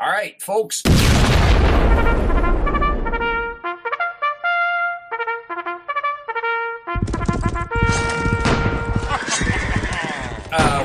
All right, folks.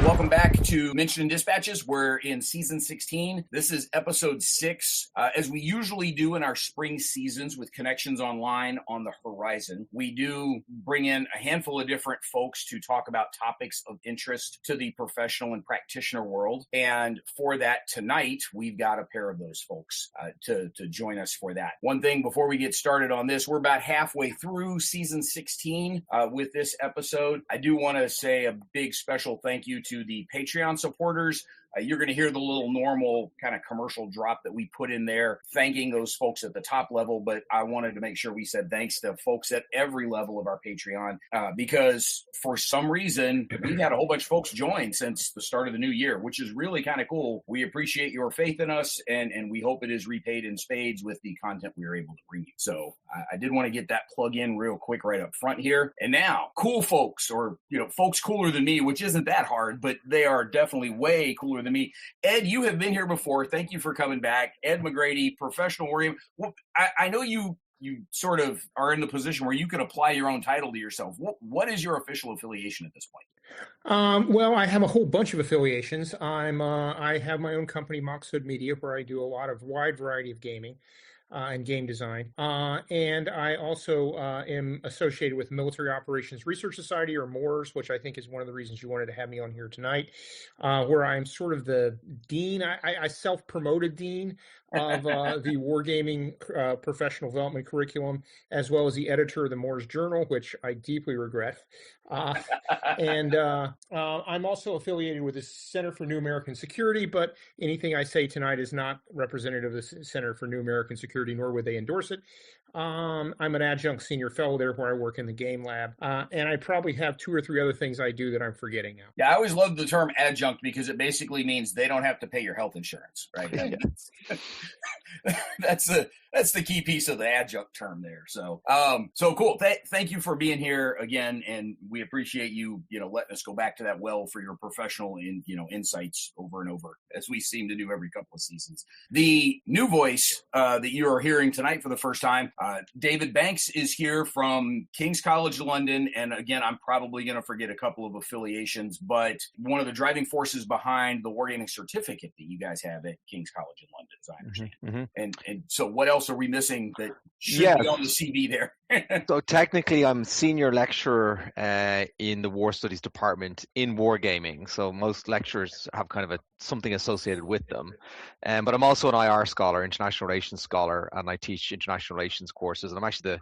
Welcome back to Mention and Dispatches. We're in season 16. This is episode 6. As we usually do in our spring seasons with Connections Online on the horizon, we do bring in a handful of different folks to talk about topics of interest to the professional and practitioner world. And for that tonight, we've got a pair of those folks to join us for that. One thing before we get started on this, we're about halfway through season 16 with this episode. I do want to say a big special thank you to the Patreon supporters. You're going to hear the little normal kind of commercial drop that we put in there, thanking those folks at the top level. But I wanted to make sure we said thanks to folks at every level of our Patreon, because for some reason, we've had a whole bunch of folks join since the start of the new year, which is really kind of cool. We appreciate your faith in us, and we hope it is repaid in spades with the content we were able to bring you. So I did want to get that plug in real quick right up front here. And now, cool folks, or folks cooler than me, which isn't that hard, but they are definitely way cooler than me. Ed, you have been here before. Thank you for coming back. Ed McGrady, professional wargaming. Well, I know you sort of are in the position where you can apply your own title to yourself. What is your official affiliation at this point? Well, I have a whole bunch of affiliations. I have my own company, Moxhood Media, where I do a lot of wide variety of gaming and game design. And I also am associated with Military Operations Research Society, or MORS, which I think is one of the reasons you wanted to have me on here tonight, where I'm sort of the dean. I self-promoted dean of the wargaming professional development curriculum, as well as the editor of the MORS Journal, which I deeply regret. And I'm also affiliated with the Center for New American Security, but anything I say tonight is not representative of the Center for New American Security, nor would they endorse it. I'm an adjunct senior fellow there where I work in the game lab. And I probably have 2 or 3 other things I do that I'm forgetting now. Yeah, I always love the term adjunct because it basically means they don't have to pay your health insurance, right? That's the key piece of the adjunct term there. So cool. Thank you for being here again, and we appreciate you letting us go back to that well for your professional insights over and over, as we seem to do every couple of seasons. The new voice that you are hearing tonight for the first time, David Banks, is here from King's College London, and again, I'm probably going to forget a couple of affiliations, but one of the driving forces behind the wargaming certificate that you guys have at King's College in London, as I understand. Mm-hmm. And so what else are we missing that should be on the CV there? So technically, I'm senior lecturer in the War Studies department in wargaming. So most lecturers have kind of something associated with them. But I'm also an IR scholar, international relations scholar, and I teach international relations courses. And I'm actually the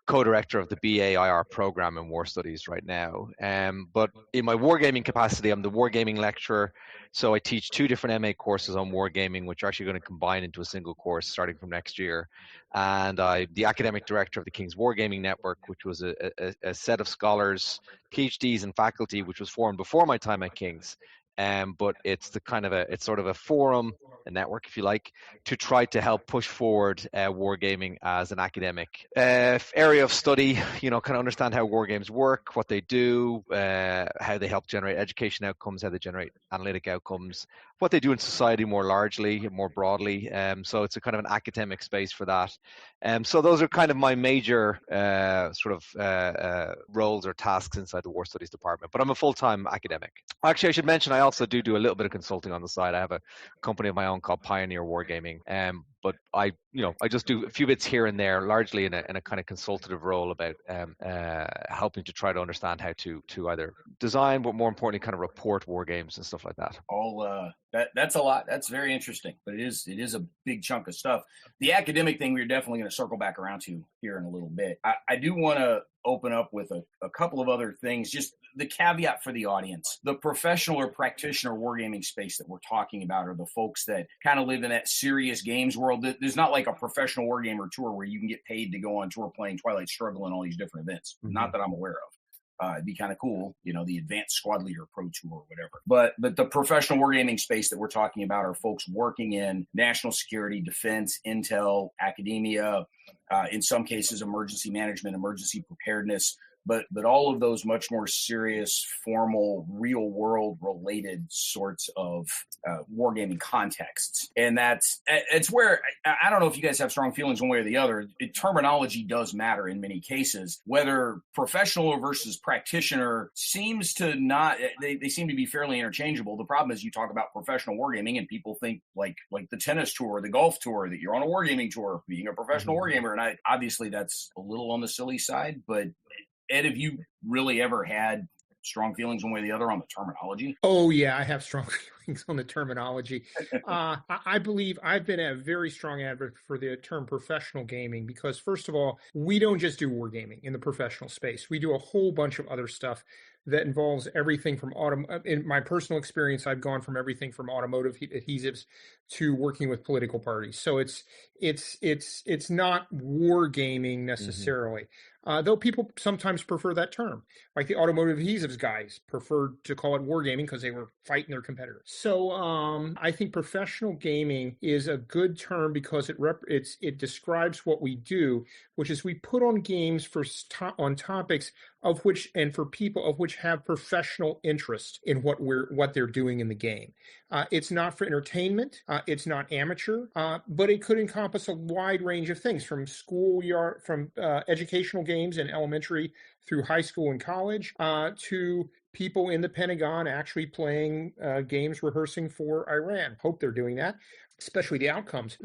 co-director of the BA IR program in War Studies right now. But in my wargaming capacity, I'm the wargaming lecturer. So I teach 2 different MA courses on wargaming, which are actually going to combine into a single course starting from next year. And I'm the academic director of the King's Wargaming Network, which was a set of scholars, PhDs, and faculty, which was formed before my time at King's. But it's it's sort of a forum, a network, if you like, to try to help push forward wargaming as an academic area of study. Kind of understand how war games work, what they do, how they help generate education outcomes, how they generate analytic outcomes, what they do in society more largely, more broadly. So it's a kind of an academic space for that. So those are kind of my major roles or tasks inside the War Studies department. But I'm a full-time academic. Actually, I should mention I also do a little bit of consulting on the side. I have a company of my own called Pioneer Wargaming. But I just do a few bits here and there, largely in a kind of consultative role about helping to try to understand how to either design, but more importantly, kind of report war games and stuff like that. That's a lot. That's very interesting, but it is a big chunk of stuff. The academic thing we're definitely going to circle back around to here in a little bit. I do want to open up with a couple of other things, just the caveat for the audience. The professional or practitioner wargaming space that we're talking about are the folks that kind of live in that serious games world. There's not like a professional wargamer tour where you can get paid to go on tour playing Twilight Struggle and all these different events. Mm-hmm. Not that I'm aware of. It'd be kind of cool, the advanced squad leader pro tour or whatever. But the professional wargaming space that we're talking about are folks working in national security, defense, intel, academia, in some cases, emergency management, emergency preparedness, but all of those much more serious, formal, real world related sorts of wargaming contexts. And it's where I don't know if you guys have strong feelings one way or the other. Terminology does matter in many cases. Whether professional versus practitioner seems to not, they seem to be fairly interchangeable. The problem is you talk about professional wargaming and people think like the tennis tour or the golf tour, that you're on a wargaming tour being a professional wargamer. And obviously that's a little on the silly side, but Ed, have you really ever had strong feelings one way or the other on the terminology? Oh, yeah, I have strong feelings on the terminology. I believe I've been a very strong advocate for the term professional gaming because, first of all, we don't just do wargaming in the professional space. We do a whole bunch of other stuff that involves everything from in my personal experience, I've gone from everything from automotive adhesives to working with political parties. So it's not wargaming necessarily. Though people sometimes prefer that term, like the automotive adhesives guys preferred to call it wargaming because they were fighting their competitors. So I think professional gaming is a good term because it describes what we do, which is we put on games on topics of which and for people of which have professional interest in what they're doing in the game. It's not for entertainment. It's not amateur, but it could encompass a wide range of things from educational games in elementary through high school and college to people in the Pentagon actually playing games rehearsing for Iran. Hope they're doing that, especially the outcomes.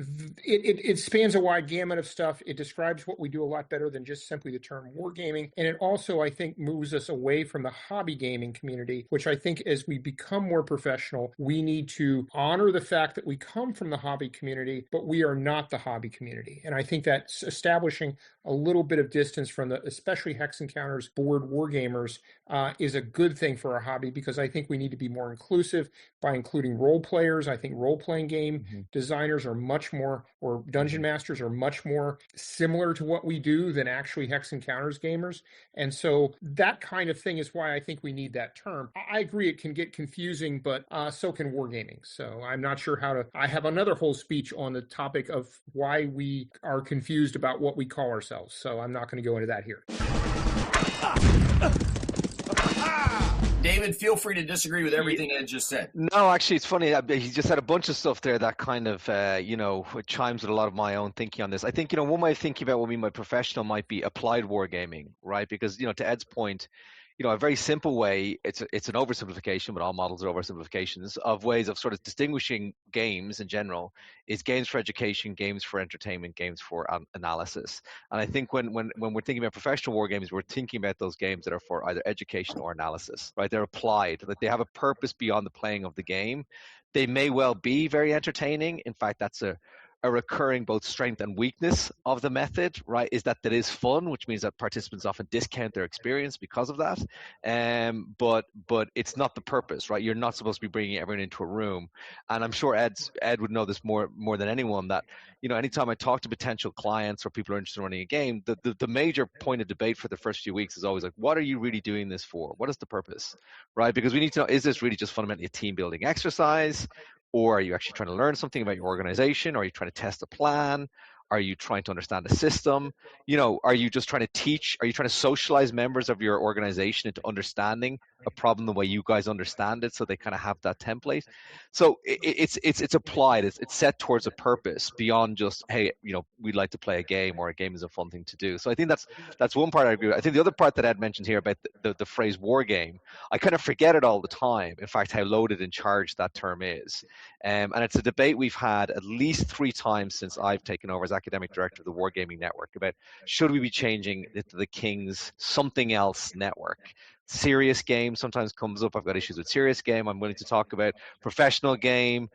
It spans a wide gamut of stuff. It describes what we do a lot better than just simply the term wargaming. And it also, I think, moves us away from the hobby gaming community, which I think as we become more professional, we need to honor the fact that we come from the hobby community, but we are not the hobby community. And I think that establishing a little bit of distance from especially Hex Encounters board wargamers is a good thing for our hobby because I think we need to be more inclusive by including role players. I think role-playing game designers are much more, or dungeon masters are much more similar to what we do than actually Hex Encounters gamers. And so that kind of thing is why I think we need that term. I agree it can get confusing, but so can wargaming. So I'm not sure I have another whole speech on the topic of why we are confused about what we call ourselves. So I'm not going to go into that here. David, feel free to disagree with everything Ed just said. No, actually, it's funny. He just had a bunch of stuff there that kind of, chimes with a lot of my own thinking on this. I think, one way of thinking about what we mean by professional might be applied wargaming, right? Because, to Ed's point, a very simple way, it's an oversimplification, but all models are oversimplifications, of ways of sort of distinguishing games in general is games for education, games for entertainment, games for analysis. And I think when we're thinking about professional war games, we're thinking about those games that are for either education or analysis, right? They're applied, like they have a purpose beyond the playing of the game. They may well be very entertaining. In fact, that's a recurring both strength and weakness of the method, right, is that is fun, which means that participants often discount their experience because of that. But it's not the purpose, right? You're not supposed to be bringing everyone into a room. And I'm sure Ed would know this more than anyone that, anytime I talk to potential clients or people who are interested in running a game, the major point of debate for the first few weeks is always like, what are you really doing this for? What is the purpose, right? Because we need to know, is this really just fundamentally a team building exercise? Or are you actually trying to learn something about your organization? Or are you trying to test a plan? Are you trying to understand a system? Are you just trying to teach? Are you trying to socialize members of your organization into understanding a problem the way you guys understand it, so they kind of have that template? So it's applied. It's set towards a purpose beyond just, hey, we'd like to play a game, or a game is a fun thing to do. So I think that's one part I agree with. I think the other part that Ed mentioned here about the phrase war game, I kind of forget it all the time. In fact, how loaded and charged that term is. And it's a debate we've had at least 3 times since I've taken over as academic director of the Wargaming Network about should we be changing it to the King's something else network. Serious game sometimes comes up. I've got issues with serious game. I'm willing to talk about professional game,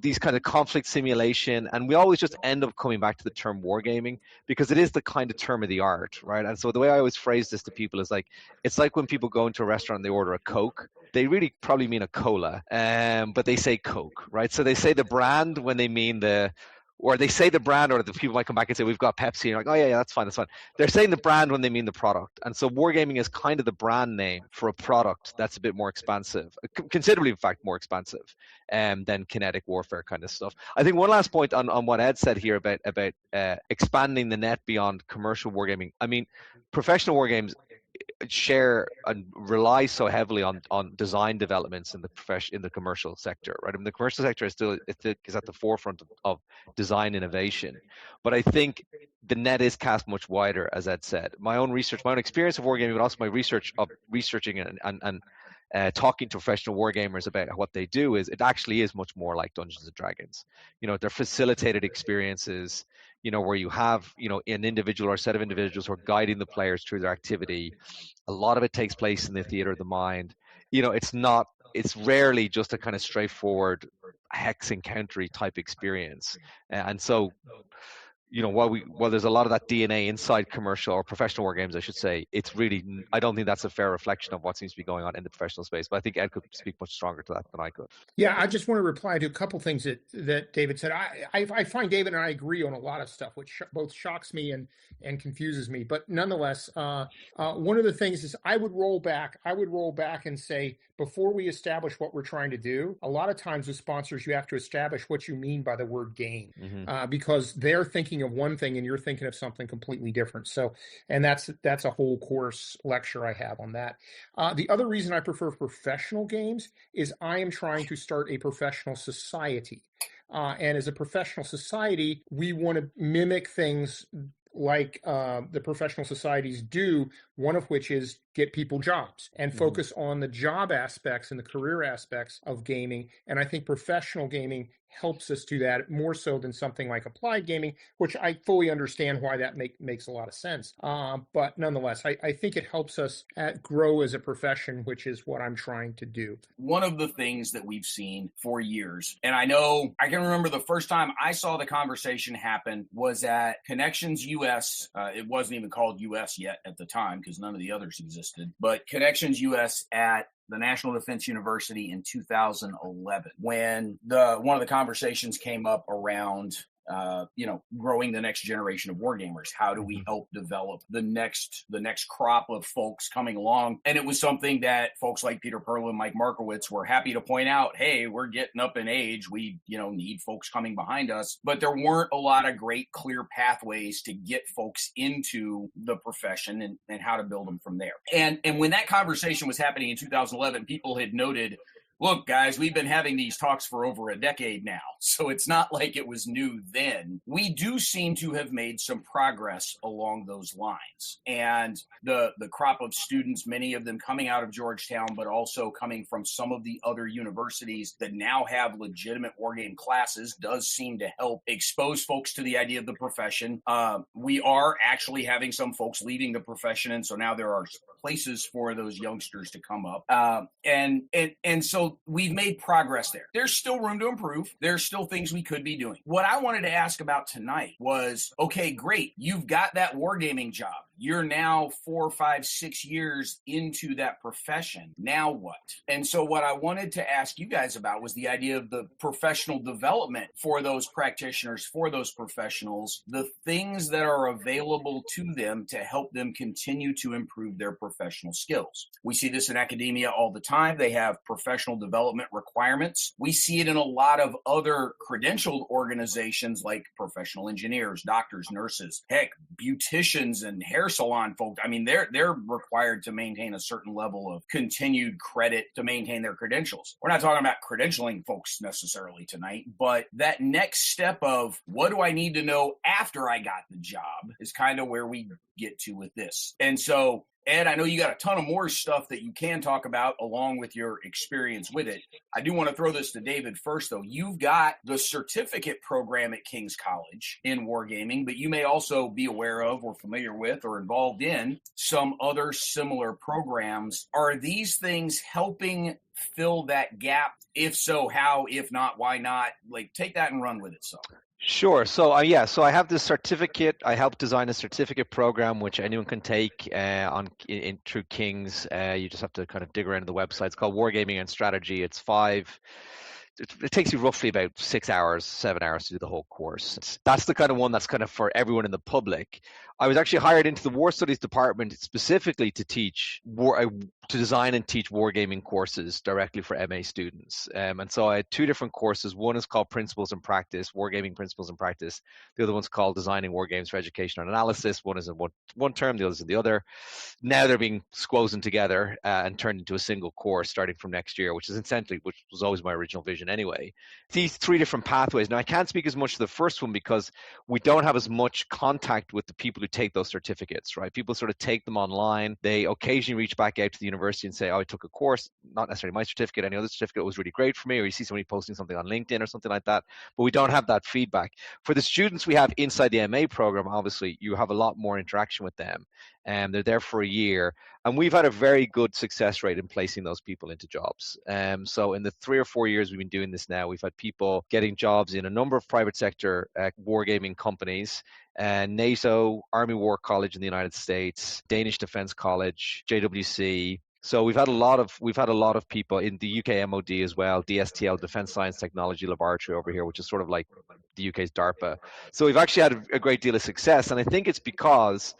these kind of conflict simulation. And we always just end up coming back to the term wargaming because it is the kind of term of the art, right? And so the way I always phrase this to people is like, it's like when people go into a restaurant and they order a Coke. They really probably mean a cola, but they say Coke, right? So they say the brand when they mean or they say the brand, or the people might come back and say, we've got Pepsi. And you're like, oh, yeah, that's fine. They're saying the brand when they mean the product. And so wargaming is kind of the brand name for a product that's a bit more expansive, considerably, in fact, more expansive than kinetic warfare kind of stuff. I think one last point on what Ed said here about expanding the net beyond commercial wargaming. I mean, professional wargames, share and rely so heavily on design developments in the commercial sector, right? I mean, the commercial sector is at the forefront of design innovation, but I think the net is cast much wider, as Ed said. My own research, my own experience of wargaming, but also my research of researching and talking to professional wargamers about what they do, is it actually is much more like Dungeons and Dragons. They're facilitated experiences, where you have, an individual or a set of individuals who are guiding the players through their activity. A lot of it takes place in the theater of the mind. It's rarely just a kind of straightforward hex encounter type experience. And so, while there's a lot of that DNA inside commercial or professional war games, I should say, I don't think that's a fair reflection of what seems to be going on in the professional space. But I think Ed could speak much stronger to that than I could. Yeah, I just want to reply to a couple things that David said. I find David and I agree on a lot of stuff, which both shocks me and confuses me. But nonetheless, one of the things is I would roll back and say, before we establish what we're trying to do, a lot of times with sponsors, you have to establish what you mean by the word game, because they're thinking of one thing and you're thinking of something completely different. So, and that's a whole course lecture I have on that. The other reason I prefer professional games is I am trying to start a professional society. And as a professional society, we want to mimic things like the professional societies do, one of which is get people jobs and focus on the job aspects and the career aspects of gaming. And I think professional gaming helps us do that more so than something like applied gaming, which I fully understand why that makes a lot of sense. But nonetheless, I think it helps us grow as a profession, which is what I'm trying to do. One of the things that we've seen for years, and I know I can remember the first time I saw the conversation happen was at Connections US. It wasn't even called US yet at the time because none of the others existed, but Connections US at the National Defense University in 2011, when one of the conversations came up around growing the next generation of wargamers. How do we help develop the next crop of folks coming along? And it was something that folks like Peter Perl and Mike Markowitz were happy to point out. Hey, we're getting up in age. We, need folks coming behind us. But there weren't a lot of great clear pathways to get folks into the profession and how to build them from there. And when that conversation was happening in 2011, people had noted, look, guys, we've been having these talks for over a decade now, so it's not like it was new then. We do seem to have made some progress along those lines. And the crop of students, many of them coming out of Georgetown, but also coming from some of the other universities that now have legitimate wargame classes, does seem to help expose folks to the idea of the profession. We are actually having some folks leaving the profession, and so now there are places for those youngsters to come up. And so we've made progress there. There's still room to improve. There's still things we could be doing. What I wanted to ask about tonight was, okay, great. You've got that wargaming job. You're now 4, 5, 6 years into that profession. Now what? And so what I wanted to ask you guys about was the idea of the professional development for those practitioners, for those professionals, the things that are available to them to help them continue to improve their professional skills. We see this in academia all the time. They have professional development requirements. We see it in a lot of other credentialed organizations like professional engineers, doctors, nurses, heck, beauticians and hair salon folks. I mean, they're required to maintain a certain level of continued credit to maintain their credentials. We're not talking about credentialing folks necessarily tonight, but that next step of what do I need to know after I got the job is kind of where we get to with this. And so, Ed, I know you got a ton of more stuff that you can talk about along with your experience with it. I do want to throw this to David first, though. You've got the certificate program at King's College in wargaming, but you may also be aware of or familiar with or involved in some other similar programs. Are these things helping fill that gap? If so, how? If not, why not? Like, take that and run with it. So. Sure. So so I have this certificate. I helped design a certificate program which anyone can take through King's. You just have to kind of dig around the website. It's called Wargaming and Strategy. It takes you roughly about 6 hours, 7 hours to do the whole course. That's the kind of one that's kind of for everyone in the public. I was actually hired into the War Studies department specifically to teach to design and teach wargaming courses directly for MA students. And so I had two different courses. One is called Principles and Practice, Wargaming Principles and Practice. The other one's called Designing Wargames for Education and Analysis. One is in one term, the other is in the other. Now they're being squozen together and turned into a single course starting from next year, which was always my original vision anyway. These three different pathways. Now, I can't speak as much to the first one because we don't have as much contact with the people who take those certificates, right? People sort of take them online. They occasionally reach back out to the university and say, oh, I took a course, not necessarily my certificate, any other certificate was really great for me, or you see somebody posting something on LinkedIn or something like that, but we don't have that feedback. For the students we have inside the MA program, obviously, you have a lot more interaction with them, and they're there for a year, and we've had a very good success rate in placing those people into jobs. So in the 3 or 4 years we've been doing this now, we've had people getting jobs in a number of private sector wargaming companies, NATO, Army War College in the United States, Danish Defence College, JWC. So we've had a lot of people in the UK MOD as well, DSTL, Defence Science Technology Laboratory over here, which is sort of like the UK's DARPA. So we've actually had a great deal of success, and I think it's because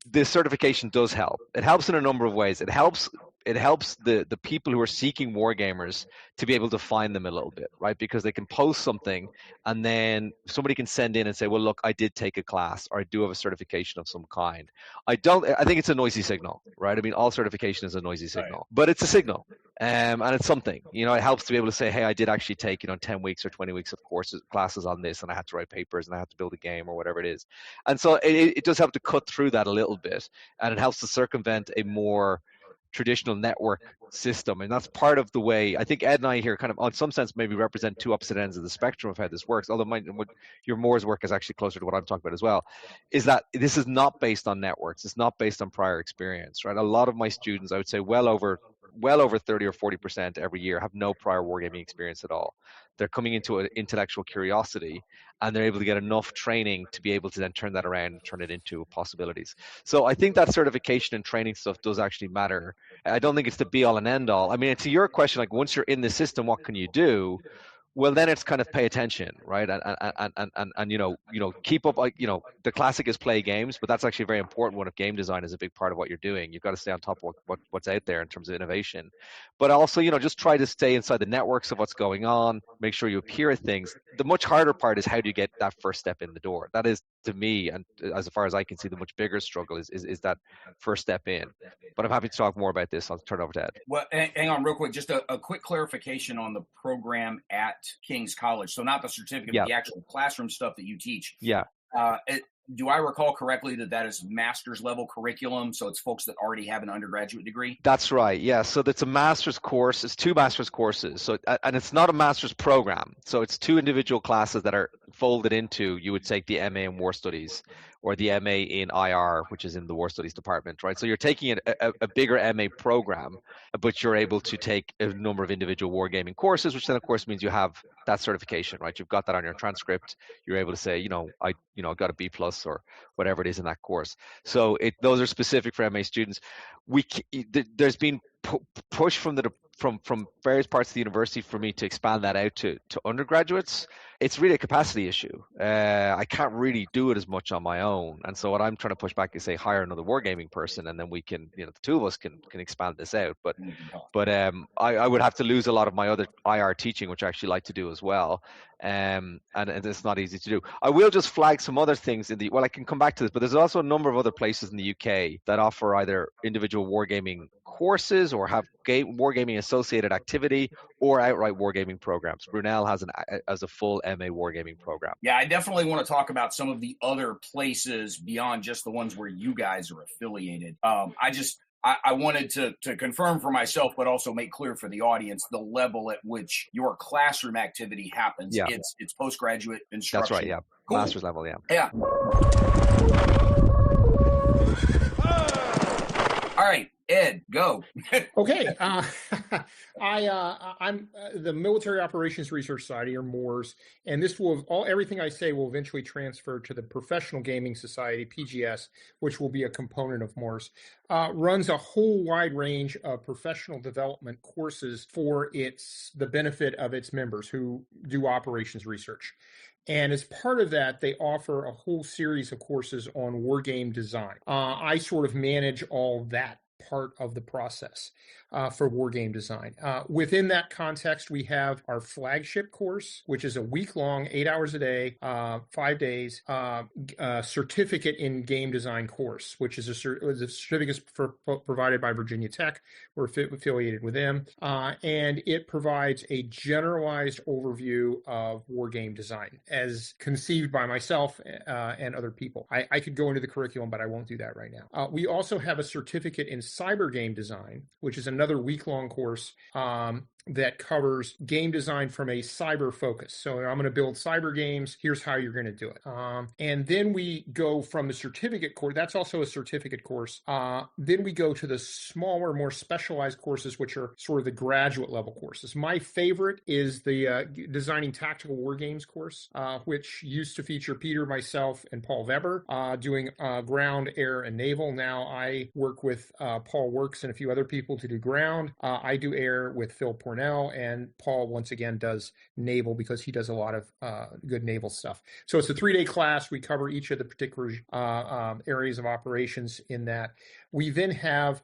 this certification does help. It helps in a number of ways. It helps the people who are seeking wargamers to be able to find them a little bit, right? Because they can post something and then somebody can send in and say, well, look, I did take a class, or I do have a certification of some kind. I think it's a noisy signal, right? I mean, all certification is a noisy signal, but it's a signal. And it's something, it helps to be able to say, hey, I did actually take, 10 weeks or 20 weeks of classes on this, and I had to write papers and I had to build a game or whatever it is. And so it does have to cut through that a little bit, and it helps to circumvent a more traditional network system. And that's part of the way I think Ed and I here kind of, in some sense, maybe represent two opposite ends of the spectrum of how this works. Although your Moore's work is actually closer to what I'm talking about as well, is that this is not based on networks. It's not based on prior experience, right? A lot of my students, I would say well over 30 or 40% every year have no prior wargaming experience at all. They're coming into an intellectual curiosity, and they're able to get enough training to be able to then turn that around and turn it into possibilities. So I think that certification and training stuff does actually matter. I don't think it's the be all and end all. I mean, to your question, like once you're in the system, what can you do? Well, then it's kind of pay attention, right? And keep up. Like, the classic is play games, but that's actually a very important one. If game design is a big part of what you're doing, you've got to stay on top of what's out there in terms of innovation. But also, just try to stay inside the networks of what's going on. Make sure you appear at things. The much harder part is how do you get that first step in the door? That is, to me, and as far as I can see, the much bigger struggle is that first step in. But I'm happy to talk more about this. I'll turn it over to Ed. Well, hang on real quick. Just a quick clarification on the program at King's College. So not the certificate, but the actual classroom stuff that you teach. Yeah. Do I recall correctly that is master's level curriculum? So it's folks that already have an undergraduate degree? That's right. Yeah. So that's a master's course. It's 2 master's courses. So, and it's not a master's program. So it's 2 individual classes that are folded into, you would take the MA in War Studies or the MA in IR, which is in the War Studies department, right? So you're taking a bigger MA program, but you're able to take a number of individual wargaming courses, which then of course means you have that certification, right? You've got that on your transcript. You're able to say, I got a B+ or whatever it is in that course. So those are specific for MA students. There's been push from various parts of the university for me to expand that out to undergraduates. It's really a capacity issue. I can't really do it as much on my own. And so what I'm trying to push back is say hire another wargaming person, and then we can, the two of us can expand this out. But I would have to lose a lot of my other IR teaching, which I actually like to do as well. And it's not easy to do. I will just flag some other things I can come back to this, but there's also a number of other places in the UK that offer either individual wargaming courses or have wargaming associated activity or outright wargaming programs. Brunel has a full MA wargaming program. Yeah, I definitely want to talk about some of the other places beyond just the ones where you guys are affiliated. I wanted to confirm for myself, but also make clear for the audience the level at which your classroom activity happens. Yeah. It's postgraduate instruction. That's right, yeah. Cool. Master's level, yeah. Yeah. All right, Ed, go. Okay. I'm the Military Operations Research Society, or MORS, and this everything I say will eventually transfer to the Professional Gaming Society, PGS, which will be a component of MORS. Runs a whole wide range of professional development courses for the benefit of its members who do operations research. And as part of that, they offer a whole series of courses on wargame design. I sort of manage all that part of the process for war game design. Within that context, we have our flagship course, which is a week-long, 8 hours a day, 5 days, certificate in game design course, which is a certificate provided by Virginia Tech. We're affiliated with them, and it provides a generalized overview of war game design as conceived by myself and other people. I could go into the curriculum, but I won't do that right now. We also have a certificate in cyber game design, which is another week-long course that covers game design from a cyber focus. So I'm going to build cyber games. Here's how you're going to do it. And then we go from the certificate course. That's also a certificate course. Then we go to the smaller, more specialized courses, which are sort of the graduate level courses. My favorite is the Designing Tactical War Games course, which used to feature Peter, myself, and Paul Weber doing ground, air, and naval. Now I work with Paul Works and a few other people to do ground. I do air with Phil Pornell, and Paul once again does naval because he does a lot of good naval stuff. So it's a 3-day class. We cover each of the particular areas of operations in that. We then have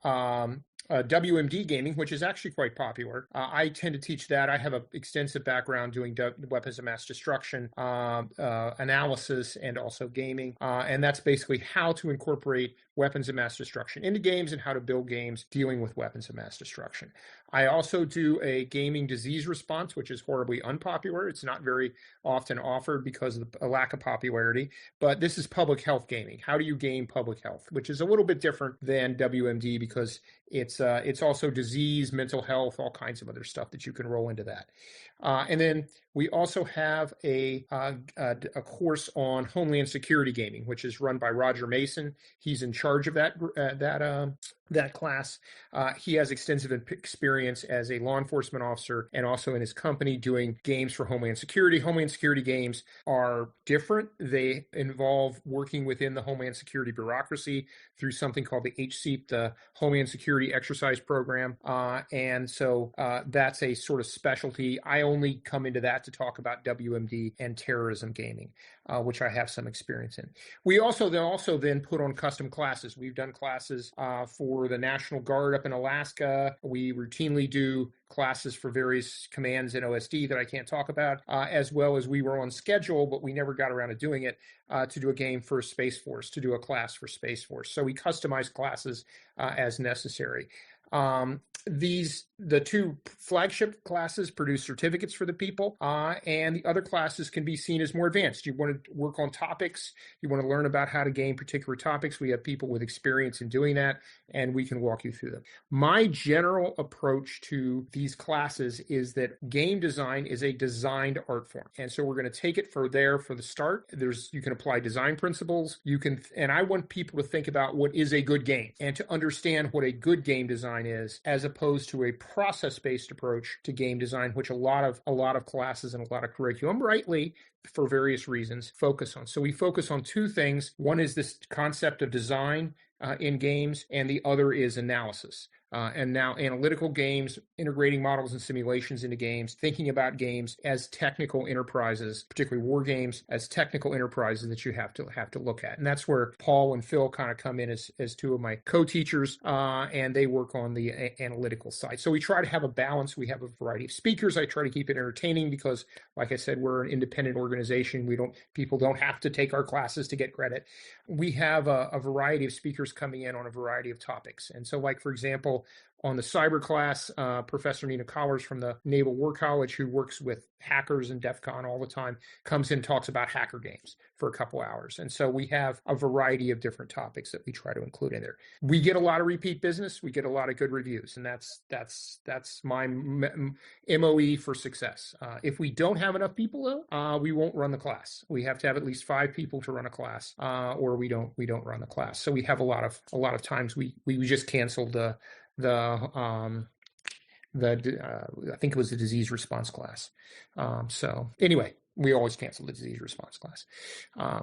WMD gaming, which is actually quite popular. I tend to teach that. I have an extensive background doing weapons of mass destruction analysis and also gaming. And that's basically how to incorporate weapons of mass destruction into games and how to build games dealing with weapons of mass destruction. I also do a gaming disease response, which is horribly unpopular. It's not very often offered because of a lack of popularity, but this is public health gaming. How do you game public health, which is a little bit different than WMD because it's also disease, mental health, all kinds of other stuff that you can roll into that. And then we also have a course on Homeland Security gaming, which is run by Roger Mason. He's in charge of that class. He has extensive experience as a law enforcement officer and also in his company doing games for Homeland Security. Homeland Security games are different. They involve working within the Homeland Security bureaucracy through something called the HSEAP, the Homeland Security Exercise Program. And so that's a sort of specialty. I only come into that to talk about WMD and terrorism gaming, which I have some experience in. We also then put on custom classes. We've done classes for the National Guard up in Alaska. We routinely do classes for various commands in OSD that I can't talk about, as well as we were on schedule, but we never got around to doing it, to do a game for Space Force, to do a class for Space Force. So we customize classes as necessary. The two flagship classes produce certificates for the people, and the other classes can be seen as more advanced. You want to work on topics, you want to learn about how to game particular topics. We have people with experience in doing that, and we can walk you through them. My general approach to these classes is that game design is a designed art form. And so we're going to take it for the start. You can apply design principles. And I want people to think about what is a good game and to understand what a good game design is, as opposed to a process-based approach to game design, which a lot of classes and a lot of curriculum, rightly, for various reasons, focus on. So we focus on two things. One is this concept of design in games, and the other is analysis. And now analytical games, integrating models and simulations into games, thinking about games as technical enterprises, particularly war games, as technical enterprises that you have to look at. And that's where Paul and Phil kind of come in as two of my co-teachers, and they work on the analytical side. So we try to have a balance. We have a variety of speakers. I try to keep it entertaining because, like I said, we're an independent organization. People don't have to take our classes to get credit. We have a variety of speakers coming in on a variety of topics. And so, like, for example, on the cyber class, Professor Nina Collars from the Naval War College, who works with hackers and DEF CON all the time, comes in and talks about hacker games for a couple hours. And so we have a variety of different topics that we try to include in there. We get a lot of repeat business. We get a lot of good reviews, and that's my MOE for success. If we don't have enough people, though, we won't run the class. We have to have at least 5 people to run a class, or we don't run the class. So we have a lot of times we just canceled I think it was the disease response class. So anyway, We always cancel the disease response class.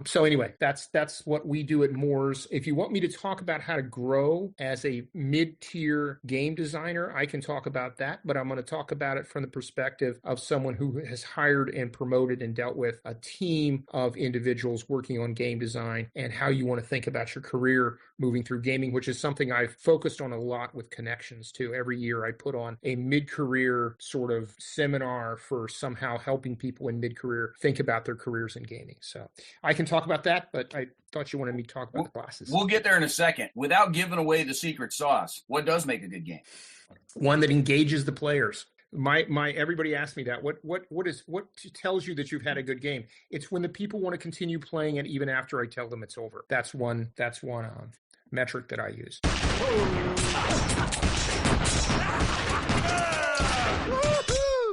So anyway, that's what we do at Moores. If you want me to talk about how to grow as a mid-tier game designer, I can talk about that, but I'm going to talk about it from the perspective of someone who has hired and promoted and dealt with a team of individuals working on game design, and how you want to think about your career moving through gaming, which is something I've focused on a lot with Connections too. Every year I put on a mid-career sort of seminar for somehow helping people in mid-career think about their careers in gaming. So I can talk about that, but I thought you wanted me to talk about the classes. We'll get there in a second. Without giving away the secret sauce, what does make a good game? One that engages the players. My everybody asks me that. What tells you that you've had a good game? It's when the people want to continue playing it even after I tell them it's over. That's one metric that I use.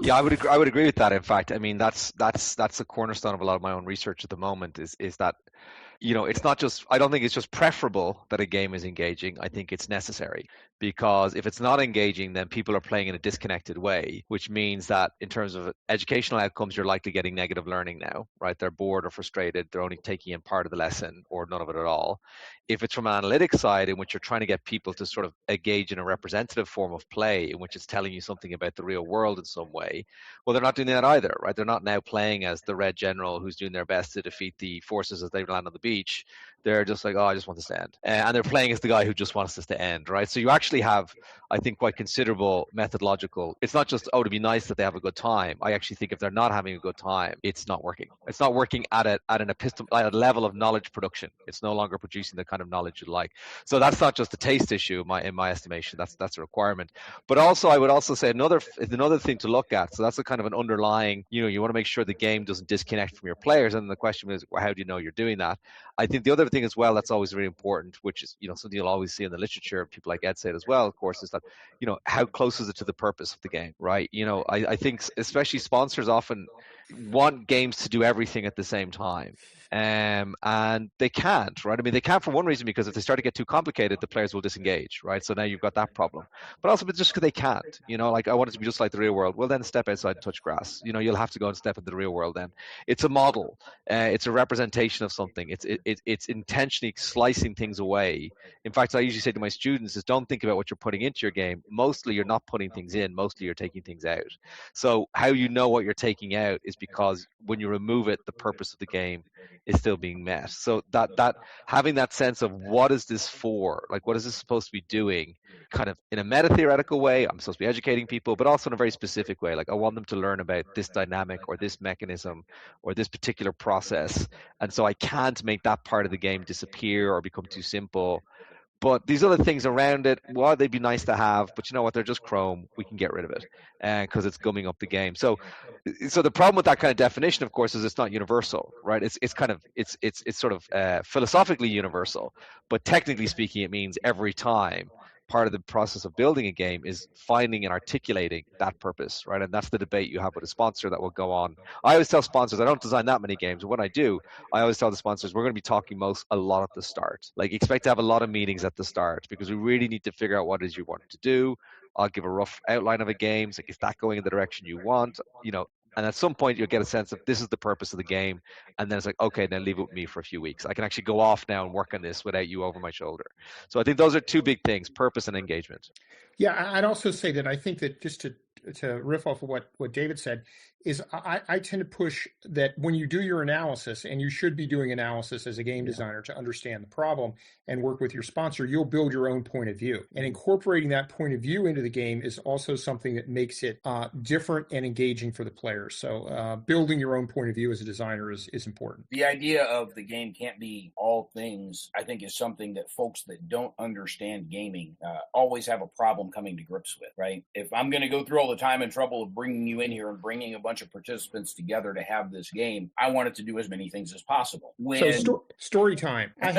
Yeah, I would agree with that. In fact, I mean that's the cornerstone of a lot of my own research at the moment is that, you know, it's not just, I don't think it's just preferable that a game is engaging. I think it's necessary, because if it's not engaging, then people are playing in a disconnected way, which means that in terms of educational outcomes, you're likely getting negative learning now, right? They're bored or frustrated. They're only taking in part of the lesson or none of it at all. If it's from an analytics side, in which you're trying to get people to sort of engage in a representative form of play, in which it's telling you something about the real world in some way, well, they're not doing that either, right? They're not now playing as the Red General who's doing their best to defeat the forces as they land on the beach. They're just like, oh, I just want this to end. And they're playing as the guy who just wants this to end, right? So you actually have, I think, quite considerable methodological. It's not just, oh, to be nice that they have a good time. I actually think if they're not having a good time, it's not working. It's not working at a level of knowledge production. It's no longer producing the kind of knowledge you'd like. So that's not just a taste issue, in my estimation. That's a requirement. But also, I would also say another thing to look at. So that's a kind of an underlying, you know, you want to make sure the game doesn't disconnect from your players. And the question is, well, how do you know you're doing that? I think the other thing as well that's always really important, which is, you know, something you'll always see in the literature, people like Ed say it as well, of course, is that, you know, how close is it to the purpose of the game, right? You know, I think especially sponsors often want games to do everything at the same time. And they can't, right? I mean, they can't for one reason, because if they start to get too complicated, the players will disengage, right? So now you've got that problem. But also just because they can't, you know, like I want it to be just like the real world. Well, then step outside and touch grass. You know, you'll have to go and step into the real world then. It's a model. It's a representation of something. It's intentionally slicing things away. In fact, I usually say to my students is don't think about what you're putting into your game. Mostly you're not putting things in. Mostly you're taking things out. So how you know what you're taking out is because when you remove it, the purpose of the game is still being met. So that having that sense of what is this for? Like, what is this supposed to be doing? Kind of in a meta-theoretical way, I'm supposed to be educating people, but also in a very specific way. Like, I want them to learn about this dynamic or this mechanism or this particular process. And so I can't make that part of the game disappear or become too simple. But these other things around it, well, they'd be nice to have, but you know what? They're just Chrome. We can get rid of it because it's gumming up the game. So the problem with that kind of definition, of course, is it's not universal, right? It's sort of philosophically universal, but technically speaking, it means every time. Part of the process of building a game is finding and articulating that purpose, right? And that's the debate you have with a sponsor that will go on. I always tell sponsors, I don't design that many games, but when I do, I always tell the sponsors, we're going to be talking a lot at the start. Like, expect to have a lot of meetings at the start, because we really need to figure out what it is you want to do. I'll give a rough outline of a game. It's like, is that going in the direction you want? You know, and at some point you'll get a sense of this is the purpose of the game. And then it's like, okay, then leave it with me for a few weeks. I can actually go off now and work on this without you over my shoulder. So I think those are two big things, purpose and engagement. Yeah, I'd also say that I think that just to riff off of what David said, is I tend to push that when you do your analysis, and you should be doing analysis as a game designer to understand the problem and work with your sponsor, you'll build your own point of view. And incorporating that point of view into the game is also something that makes it different and engaging for the players. So building your own point of view as a designer is important. The idea of the game can't be all things, I think, is something that folks that don't understand gaming always have a problem coming to grips with, right? If I'm going to go through all the time and trouble of bringing you in here and bringing a bunch of participants together to have this game, I wanted to do as many things as possible. So story time. I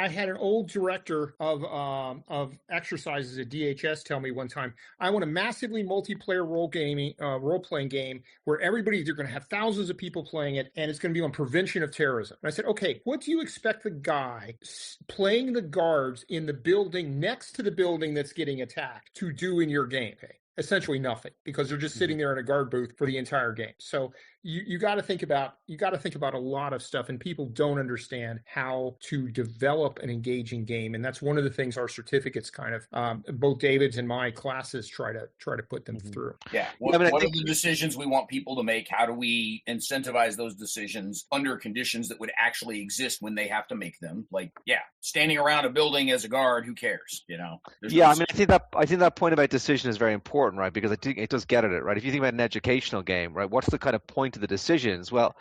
had an old director of exercises at DHS tell me one time, I want a massively multiplayer role-playing game where everybody's going to have thousands of people playing it, and it's going to be on prevention of terrorism. And I said, okay, what do you expect the guy playing the guards in the building next to the building that's getting attacked to do in your game? Okay. Essentially nothing, because they're just sitting there in a guard booth for the entire game. So you got to think about a lot of stuff, and people don't understand how to develop an engaging game, and that's one of the things our certificates kind of both David's and my classes try to put them through. Yeah. What are the decisions we want people to make? How do we incentivize those decisions under conditions that would actually exist when they have to make them? Like, standing around a building as a guard, who cares? I think that point about decision is very important, right? Because I think it does get at it, right? If you think about an educational game, right, what's the kind of point of the decisions? Well,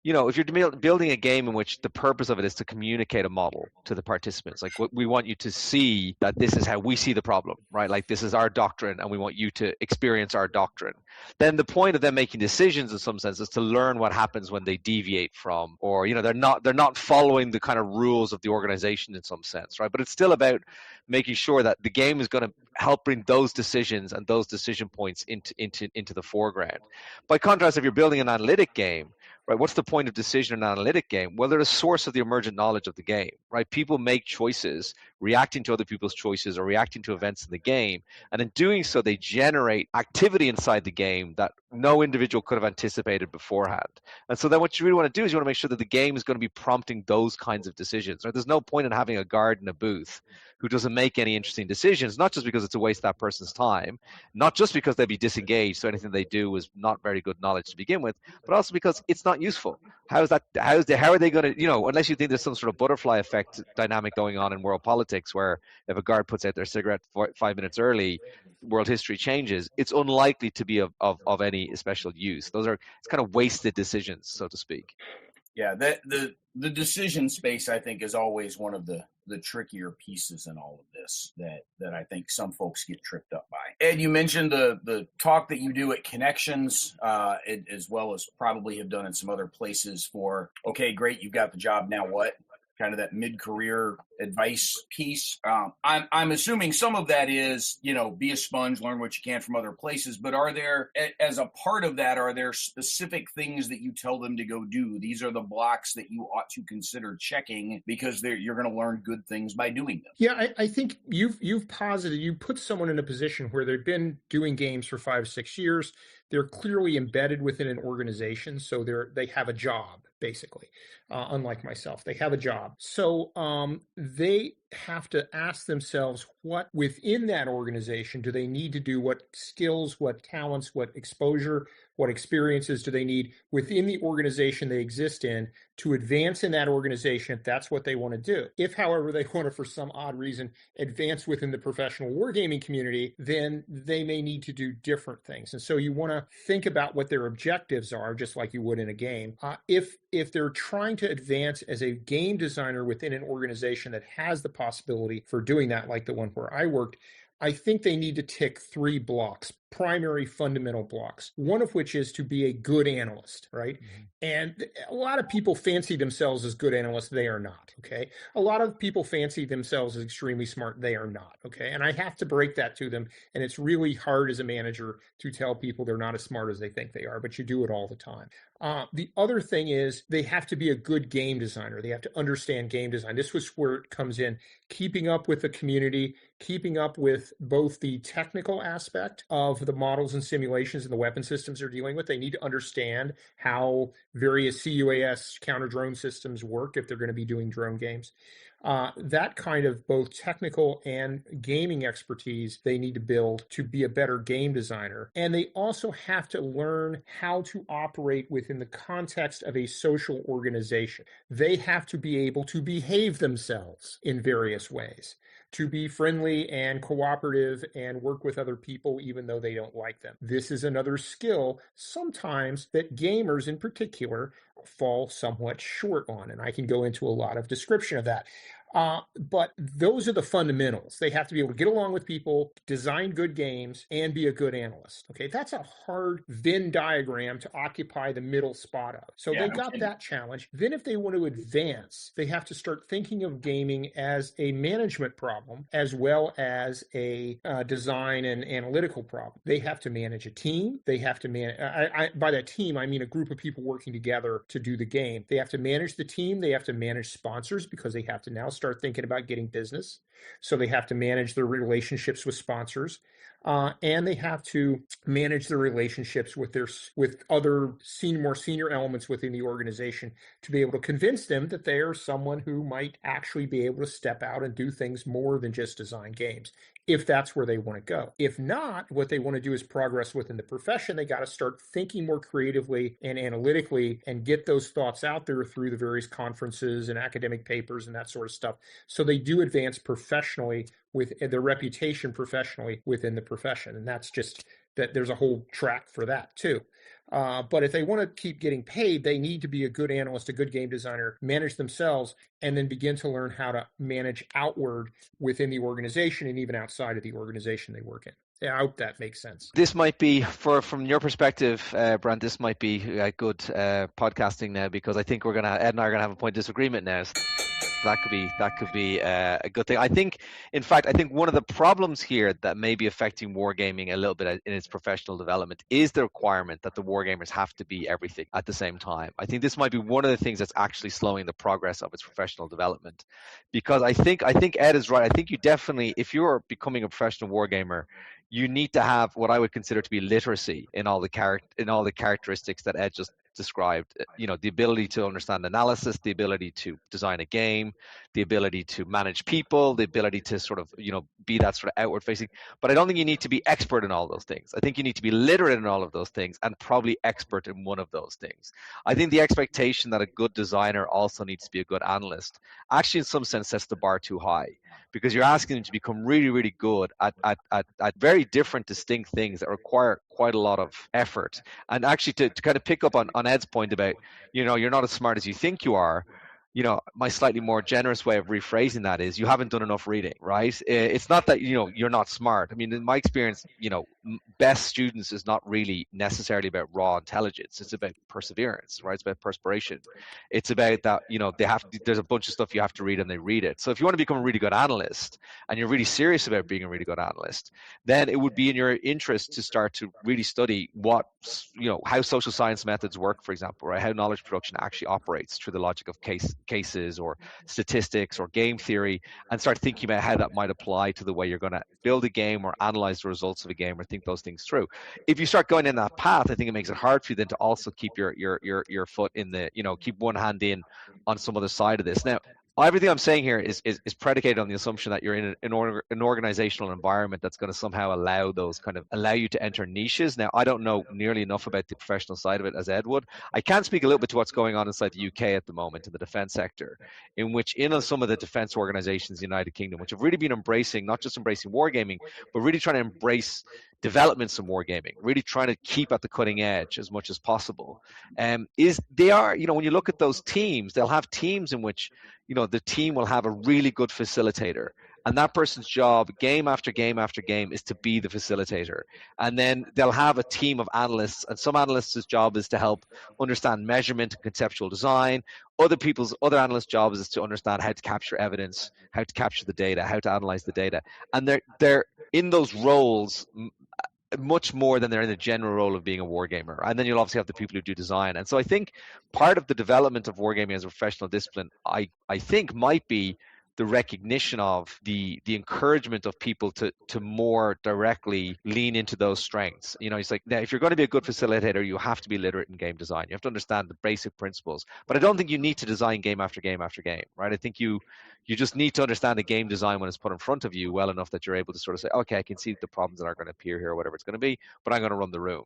if you're building a game in which the purpose of it is to communicate a model to the participants, like we want you to see that this is how we see the problem, right? Like this is our doctrine and we want you to experience our doctrine. Then the point of them making decisions in some sense is to learn what happens when they deviate from, or, they're not following the kind of rules of the organization in some sense, right? But it's still about making sure that the game is going to help bring those decisions and those decision points into the foreground. By contrast, if you're building an analytic game, right, what's the point of decision in an analytic game? Well, they're a source of the emergent knowledge of the game, right? People make choices, reacting to other people's choices or reacting to events in the game. And in doing so, they generate activity inside the game that no individual could have anticipated beforehand. And so then what you really want to do is you want to make sure that the game is going to be prompting those kinds of decisions, right? There's no point in having a guard in a booth who doesn't make any interesting decisions, not just because it's a waste of that person's time, not just because they'd be disengaged, so anything they do is not very good knowledge to begin with, but also because it's not useful. How are they going to, unless you think there's some sort of butterfly effect dynamic going on in world politics where if a guard puts out their cigarette 5 minutes early, world history changes, it's unlikely to be of any special use. It's kind of wasted decisions, so to speak. Yeah, the decision space, I think, is always one of the trickier pieces in all of this that I think some folks get tripped up by. Ed, you mentioned the talk that you do at Connections, as well as probably have done in some other places for, okay, great, you've got the job, now what? Kind of that mid-career advice piece. I'm assuming some of that is, be a sponge, learn what you can from other places. But are there, as a part of that, are there specific things that you tell them to go do? These are the blocks that you ought to consider checking because you're going to learn good things by doing them. Yeah, I think you put someone in a position where they've been doing games for 5 or 6 years. They're clearly embedded within an organization, so they have a job, basically. Unlike myself, they have a job. So they have to ask themselves what within that organization do they need to do, what skills, what talents, what exposure, what experiences do they need within the organization they exist in to advance in that organization if that's what they want to do. If, however, they want to, for some odd reason, advance within the professional wargaming community, then they may need to do different things. And so you want to think about what their objectives are, just like you would in a game. If they're trying to advance as a game designer within an organization that has the possibility for doing that, like the one where I worked, I think they need to tick 3 blocks, primary fundamental blocks, one of which is to be a good analyst, right? Mm-hmm. And a lot of people fancy themselves as good analysts. They are not, okay? A lot of people fancy themselves as extremely smart. They are not, okay? And I have to break that to them. And it's really hard as a manager to tell people they're not as smart as they think they are, but you do it all the time. The other thing is they have to be a good game designer. They have to understand game design. This was where it comes in, keeping up with the community, keeping up with both the technical aspect of the models and simulations and the weapon systems they're dealing with. They need to understand how various CUAS counter drone systems work if they're going to be doing drone games. That kind of both technical and gaming expertise they need to build to be a better game designer. And they also have to learn how to operate within the context of a social organization. They have to be able to behave themselves in various ways, to be friendly and cooperative and work with other people even though they don't like them. This is another skill sometimes that gamers in particular fall somewhat short on, and I can go into a lot of description of that. But those are the fundamentals. They have to be able to get along with people, design good games, and be a good analyst. Okay, that's a hard Venn diagram to occupy the middle spot of. So they got that challenge. Then if they want to advance, they have to start thinking of gaming as a management problem as well as a design and analytical problem. They have to manage a team. They have to manage, by that team, I mean a group of people working together to do the game. They have to manage the team. They have to manage sponsors because they have to now start thinking about getting business. So they have to manage their relationships with sponsors. and they have to manage their relationships with other more senior elements within the organization to be able to convince them that they are someone who might actually be able to step out and do things more than just design games, if that's where they want to go. If not, what they want to do is progress within the profession. They got to start thinking more creatively and analytically and get those thoughts out there through the various conferences and academic papers and that sort of stuff. So they do advance professionally with their reputation professionally within the profession. And that's just that there's a whole track for that too. But if they want to keep getting paid, they need to be a good analyst, a good game designer, manage themselves, and then begin to learn how to manage outward within the organization and even outside of the organization they work in. Yeah, I hope that makes sense. This might be, from your perspective, Brant, this might be good podcasting now, because I think Ed and I are going to have a point of disagreement now. So that could be a good thing. I think one of the problems here that may be affecting wargaming a little bit in its professional development is the requirement that the wargamers have to be everything at the same time. I think this might be one of the things that's actually slowing the progress of its professional development, because I think Ed is right. I think you definitely, if you're becoming a professional wargamer, you need to have what I would consider to be literacy in all the characteristics that Ed just described. The ability to understand analysis, the ability to design a game, the ability to manage people, the ability to sort of be that sort of outward facing. But I don't think you need to be expert in all those things. I think you need to be literate in all of those things, and probably expert in one of those things. I think the expectation that a good designer also needs to be a good analyst actually in some sense sets the bar too high, because you're asking them to become really, really good at very different, distinct things that require quite a lot of effort. And actually to kind of pick up on Ed's point about, you're not as smart as you think you are, my slightly more generous way of rephrasing that is you haven't done enough reading, right? It's not that, you're not smart. I mean, in my experience, best students is not really necessarily about raw intelligence. It's about perseverance, right? It's about perspiration. It's about that, there's a bunch of stuff you have to read and they read it. So if you want to become a really good analyst and you're really serious about being a really good analyst, then it would be in your interest to start to really study how social science methods work, for example, right? How knowledge production actually operates through the logic of cases or statistics or game theory, and start thinking about how that might apply to the way you're going to build a game or analyze the results of a game or think those things through. If you start going in that path, I think it makes it hard for you then to also keep your foot in the, keep one hand in on some other side of this. Now, everything I'm saying here is predicated on the assumption that you're in an organizational environment that's going to somehow allow you to enter niches. Now, I don't know nearly enough about the professional side of it as Ed would. I can speak a little bit to what's going on inside the UK at the moment in the defense sector, in which some of the defense organizations in the United Kingdom, which have really been not just embracing wargaming, but really trying to embrace developments in wargaming, really trying to keep at the cutting edge as much as possible. When you look at those teams, they'll have teams in which the team will have a really good facilitator, and that person's job game after game after game is to be the facilitator. And then they'll have a team of analysts, and some analysts' job is to help understand measurement and conceptual design. Other analysts' jobs is to understand how to capture evidence, how to capture the data, how to analyze the data. And they're in those roles much more than they're in the general role of being a wargamer. And then you'll obviously have the people who do design. And so I think part of the development of wargaming as a professional discipline, I think might be the recognition of the encouragement of people to more directly lean into those strengths. It's like, now, if you're going to be a good facilitator, you have to be literate in game design. You have to understand the basic principles. But I don't think you need to design game after game after game, right? I think you just need to understand the game design when it's put in front of you well enough that you're able to sort of say, okay, I can see the problems that are going to appear here, or whatever it's going to be, but I'm going to run the room.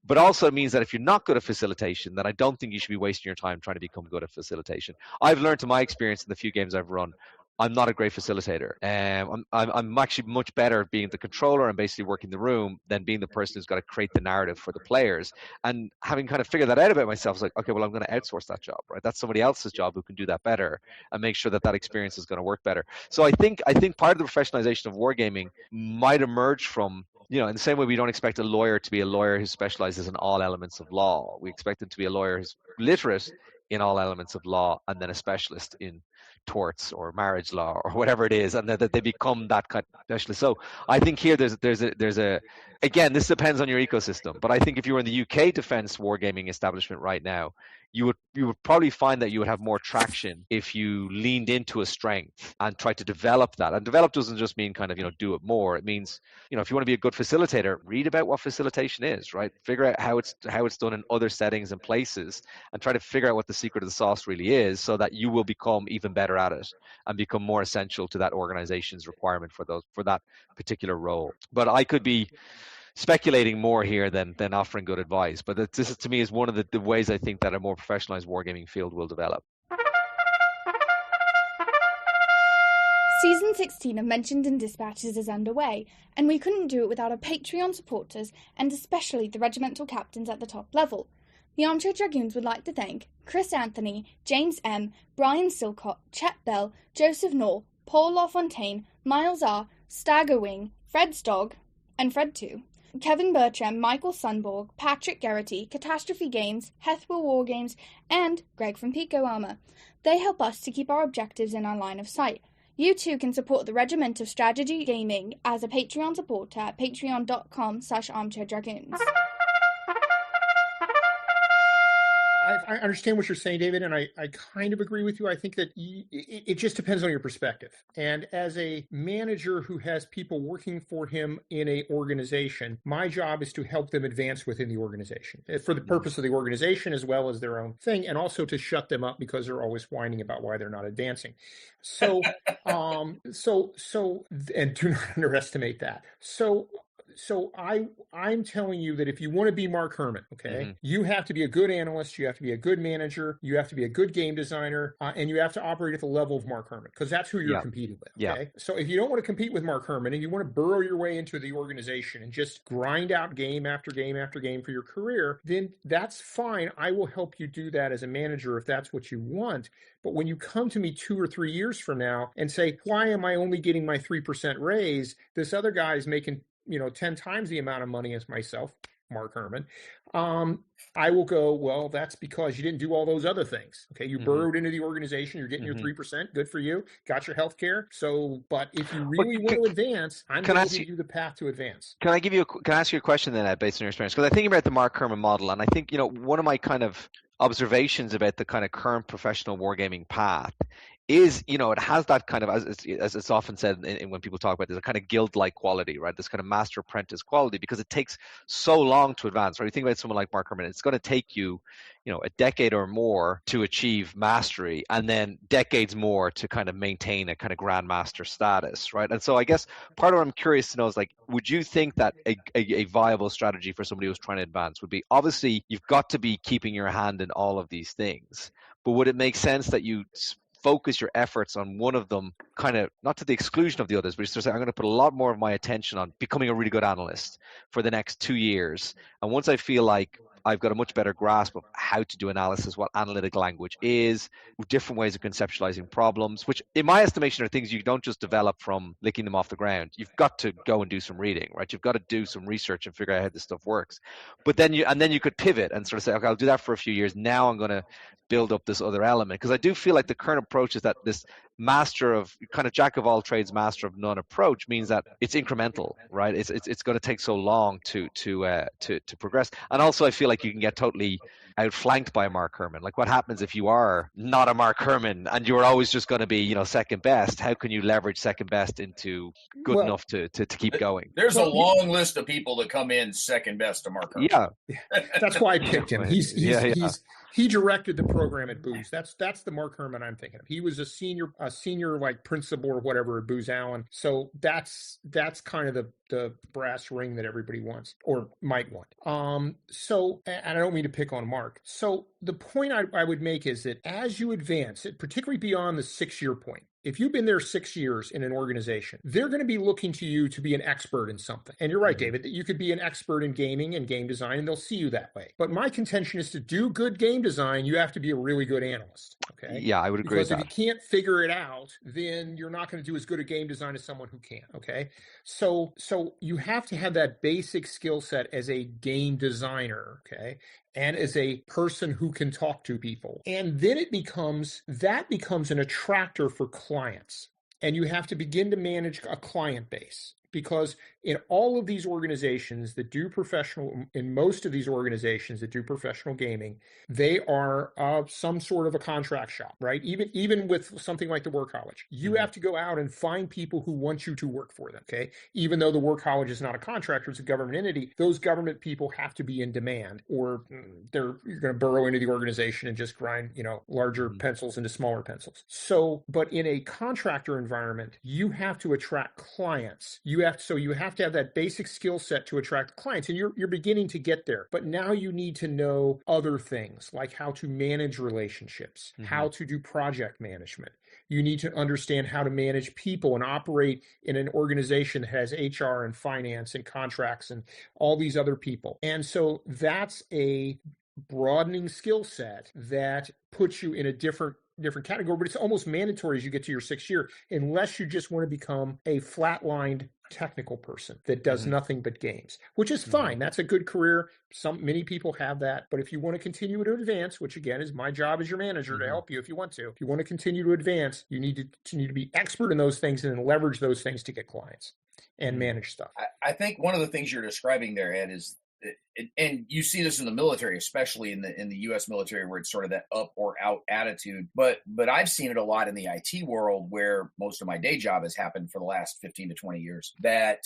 But also it means that if you're not good at facilitation, then I don't think you should be wasting your time trying to become good at facilitation. I've learned in my experience in the few games I've run, I'm not a great facilitator. I'm actually much better at being the controller and basically working the room than being the person who's got to create the narrative for the players. And having kind of figured that out about myself, I was like, okay, well, I'm going to outsource that job, right? That's somebody else's job who can do that better and make sure that experience is going to work better. So I think part of the professionalization of wargaming might emerge from, in the same way we don't expect a lawyer to be a lawyer who specializes in all elements of law. We expect him to be a lawyer who's literate in all elements of law and then a specialist in torts or marriage law or whatever it is, and that they become that kind of specialist. So I think here there's a again, this depends on your ecosystem, but I think if you were in the UK defense wargaming establishment right now, you would probably find that you would have more traction if you leaned into a strength and tried to develop that. And develop doesn't just mean kind of, do it more. It means, if you want to be a good facilitator, read about what facilitation is, right? Figure out how it's done in other settings and places, and try to figure out what the secret of the sauce really is, so that you will become even better at it and become more essential to that organization's requirement for that particular role. But I could be speculating more here than offering good advice. But this is, to me, is one of the ways I think that a more professionalized wargaming field will develop. Season 16 of Mentioned in Dispatches is underway, and we couldn't do it without our Patreon supporters, and especially the regimental captains at the top level. The Armchair Dragoons would like to thank Chris Anthony, James M., Brian Silcott, Chet Bell, Joseph Knorr, Paul LaFontaine, Miles R., Staggerwing, Fred's Dog, and Fred 2, Kevin Bertram, Michael Sunborg, Patrick Garrity, Catastrophe Games, Hethwell Wargames, and Greg from Pico Armor. They help us to keep our objectives in our line of sight. You too can support the Regiment of Strategy Gaming as a Patreon supporter at patreon.com/armchairdragoons. I understand what you're saying, David, and I kind of agree with you. I think that it just depends on your perspective. And as a manager who has people working for him in a organization, my job is to help them advance within the organization for the purpose of the organization as well as their own thing, and also to shut them up because they're always whining about why they're not advancing. So, and do not underestimate that. So I'm telling you that if you want to be Mark Herman, okay, you have to be a good analyst, you have to be a good manager, you have to be a good game designer, and you have to operate at the level of Mark Herman, because that's who you're competing with. Okay, so if you don't want to compete with Mark Herman and you want to burrow your way into the organization and just grind out game after game after game for your career, then that's fine. I will help you do that as a manager if that's what you want. But when you come to me 2 or 3 years from now and say, why am I only getting my 3% raise? This other guy is making 10 times the amount of money as myself, Mark Herman, I will go, well, that's because you didn't do all those other things. Okay, you burrowed into the organization, you're getting your 3%, good for you, got your health care. So, but if you really want to advance, I'm going to give you the path to advance. Can I ask you a question then, based on your experience? Because I think about the Mark Herman model, and I think, one of my kind of observations about the kind of current professional wargaming path is, it has that kind of, as it's often said when people talk about this, a kind of guild-like quality, right? This kind of master-apprentice quality, because it takes so long to advance, right? You think about someone like Mark Herman, it's going to take you, a decade or more to achieve mastery, and then decades more to kind of maintain a kind of grandmaster status, right? And so I guess part of what I'm curious to know is, like, would you think that a viable strategy for somebody who's trying to advance would be, obviously, you've got to be keeping your hand in all of these things, but would it make sense that you focus your efforts on one of them, kind of not to the exclusion of the others, but just to say, I'm going to put a lot more of my attention on becoming a really good analyst for the next 2 years. And once I feel like I've got a much better grasp of how to do analysis, what analytic language is, different ways of conceptualizing problems, which in my estimation are things you don't just develop from licking them off the ground. You've got to go and do some reading, right? You've got to do some research and figure out how this stuff works. But then you could pivot and sort of say, okay, I'll do that for a few years. Now I'm going to build up this other element, because I do feel like the current approach is that this kind of jack of all trades, master of none approach means that it's incremental, right? It's going to take so long to progress. And also I feel like you can get totally outflanked by a Mark Herman. Like, what happens if you are not a Mark Herman and you're always just going to be, second best? How can you leverage second best into good enough to keep going? There's a long list of people that come in second best to Mark Herman. Yeah, that's why I picked him. He directed the program at Booz. That's the Mark Herman I'm thinking of. He was a senior like principal or whatever at Booz Allen. So that's kind of the brass ring that everybody wants or might want. So, and I don't mean to pick on Mark. So the point I would make is that as you advance, particularly beyond the 6-year point, if you've been there 6 years in an organization, they're going to be looking to you to be an expert in something. And you're right, David, that you could be an expert in gaming and game design, and they'll see you that way. But my contention is, to do good game design, you have to be a really good analyst. Okay? Yeah, I would agree with that. Because if you can't figure it out, then you're not going to do as good a game design as someone who can. Okay? So you have to have that basic skill set as a game designer. Okay? And as a person who can talk to people. And then that becomes an attractor for clients. And you have to begin to manage a client base. Because in all of these organizations that do in most of these organizations that do professional gaming, they are some sort of a contract shop, right? Even with something like the War College, you have to go out and find people who want you to work for them, okay? Even though the War College is not a contractor, it's a government entity, those government people have to be in demand, or you're going to burrow into the organization and just grind, larger pencils into smaller pencils. So, but in a contractor environment, you have to attract clients. You have to have that basic skill set to attract clients, and you're beginning to get there. But now you need to know other things, like how to manage relationships, how to do project management. You need to understand how to manage people and operate in an organization that has HR and finance and contracts and all these other people. And so that's a broadening skill set that puts you in a different category, but it's almost mandatory as you get to your 6th year, unless you just want to become a flatlined technical person that does nothing but games, which is fine. That's a good career. Many people have that. But if you want to continue to advance, which again is my job as your manager to help you if you want to, if you want to continue to advance, you need to be expert in those things and then leverage those things to get clients and manage stuff. I think one of the things you're describing there, Ed, is and you see this in the military, especially in the U.S. military, where it's sort of that up or out attitude. But I've seen it a lot in the IT world, where most of my day job has happened for the last 15 to 20 years. That,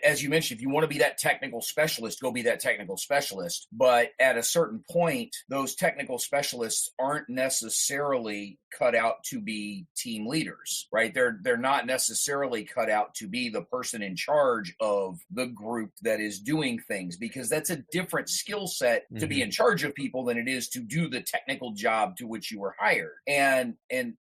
as you mentioned, if you want to be that technical specialist, go be that technical specialist. But at a certain point, those technical specialists aren't necessarily cut out to be team leaders, right? They're not necessarily cut out to be the person in charge of the group that is doing things, because that's a different skill set to be in charge of people than it is to do the technical job to which you were hired. And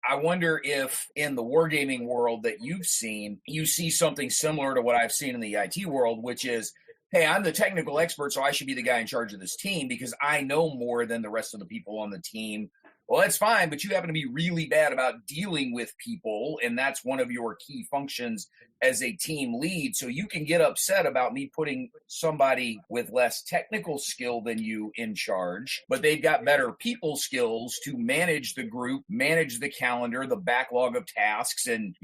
I wonder if in the wargaming world that you've seen, you see something similar to what I've seen in the IT world, which is, hey, I'm the technical expert, so I should be the guy in charge of this team because I know more than the rest of the people on the team. Well, that's fine, but you happen to be really bad about dealing with people, and that's one of your key functions as a team lead. So you can get upset about me putting somebody with less technical skill than you in charge, but they've got better people skills to manage the group, manage the calendar, the backlog of tasks, and,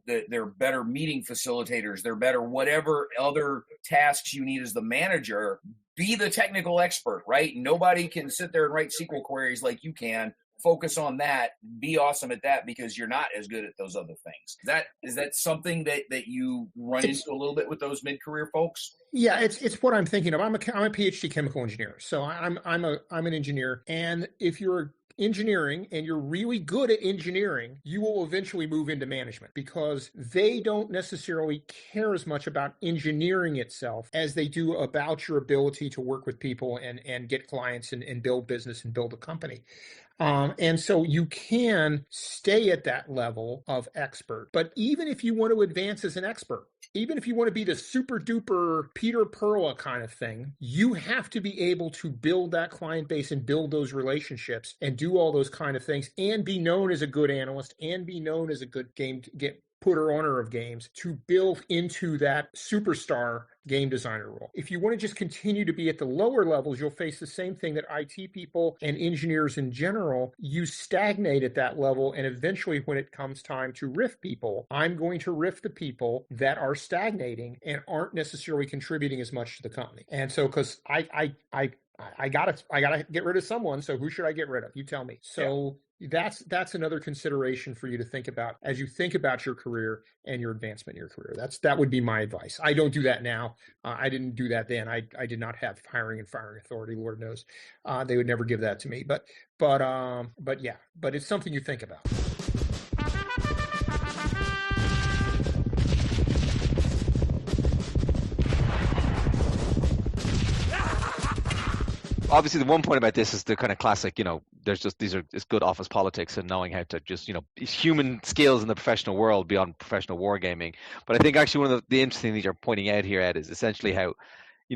they're better meeting facilitators. They're better whatever other tasks you need as the manager. Be the technical expert, right? Nobody can sit there and write SQL queries like you can. Focus on that, be awesome at that, because you're not as good at those other things. Is that something that you run into a little bit with those mid-career folks? Yeah, it's what I'm thinking of. I'm a PhD chemical engineer, so I'm an engineer, and if you're engineering and you're really good at engineering, you will eventually move into management, because they don't necessarily care as much about engineering itself as they do about your ability to work with people and get clients and build business and build a company. And so you can stay at that level of expert. But even if you want to advance as an expert, even if you want to be the super duper Peter Perla kind of thing, you have to be able to build that client base and build those relationships and do all those kind of things and be known as a good analyst and be known as a good putter owner of games to build into that superstar game designer role. If you want to just continue to be at the lower levels, you'll face the same thing that IT people and engineers in general, you stagnate at that level. And eventually when it comes time to riff people, I'm going to riff the people that are stagnating and aren't necessarily contributing as much to the company. And so, because I gotta get rid of someone. So who should I get rid of? You tell me. So that's another consideration for you to think about as you think about your career and your advancement in your career. That would be my advice. I don't do that now. I didn't do that then. I did not have hiring and firing authority. Lord knows, they would never give that to me. But it's something you think about. Obviously, the one point about this is the kind of classic, it's good office politics and knowing how to just, human skills in the professional world beyond professional wargaming. But I think actually one of the interesting things you're pointing out here, Ed, is essentially how,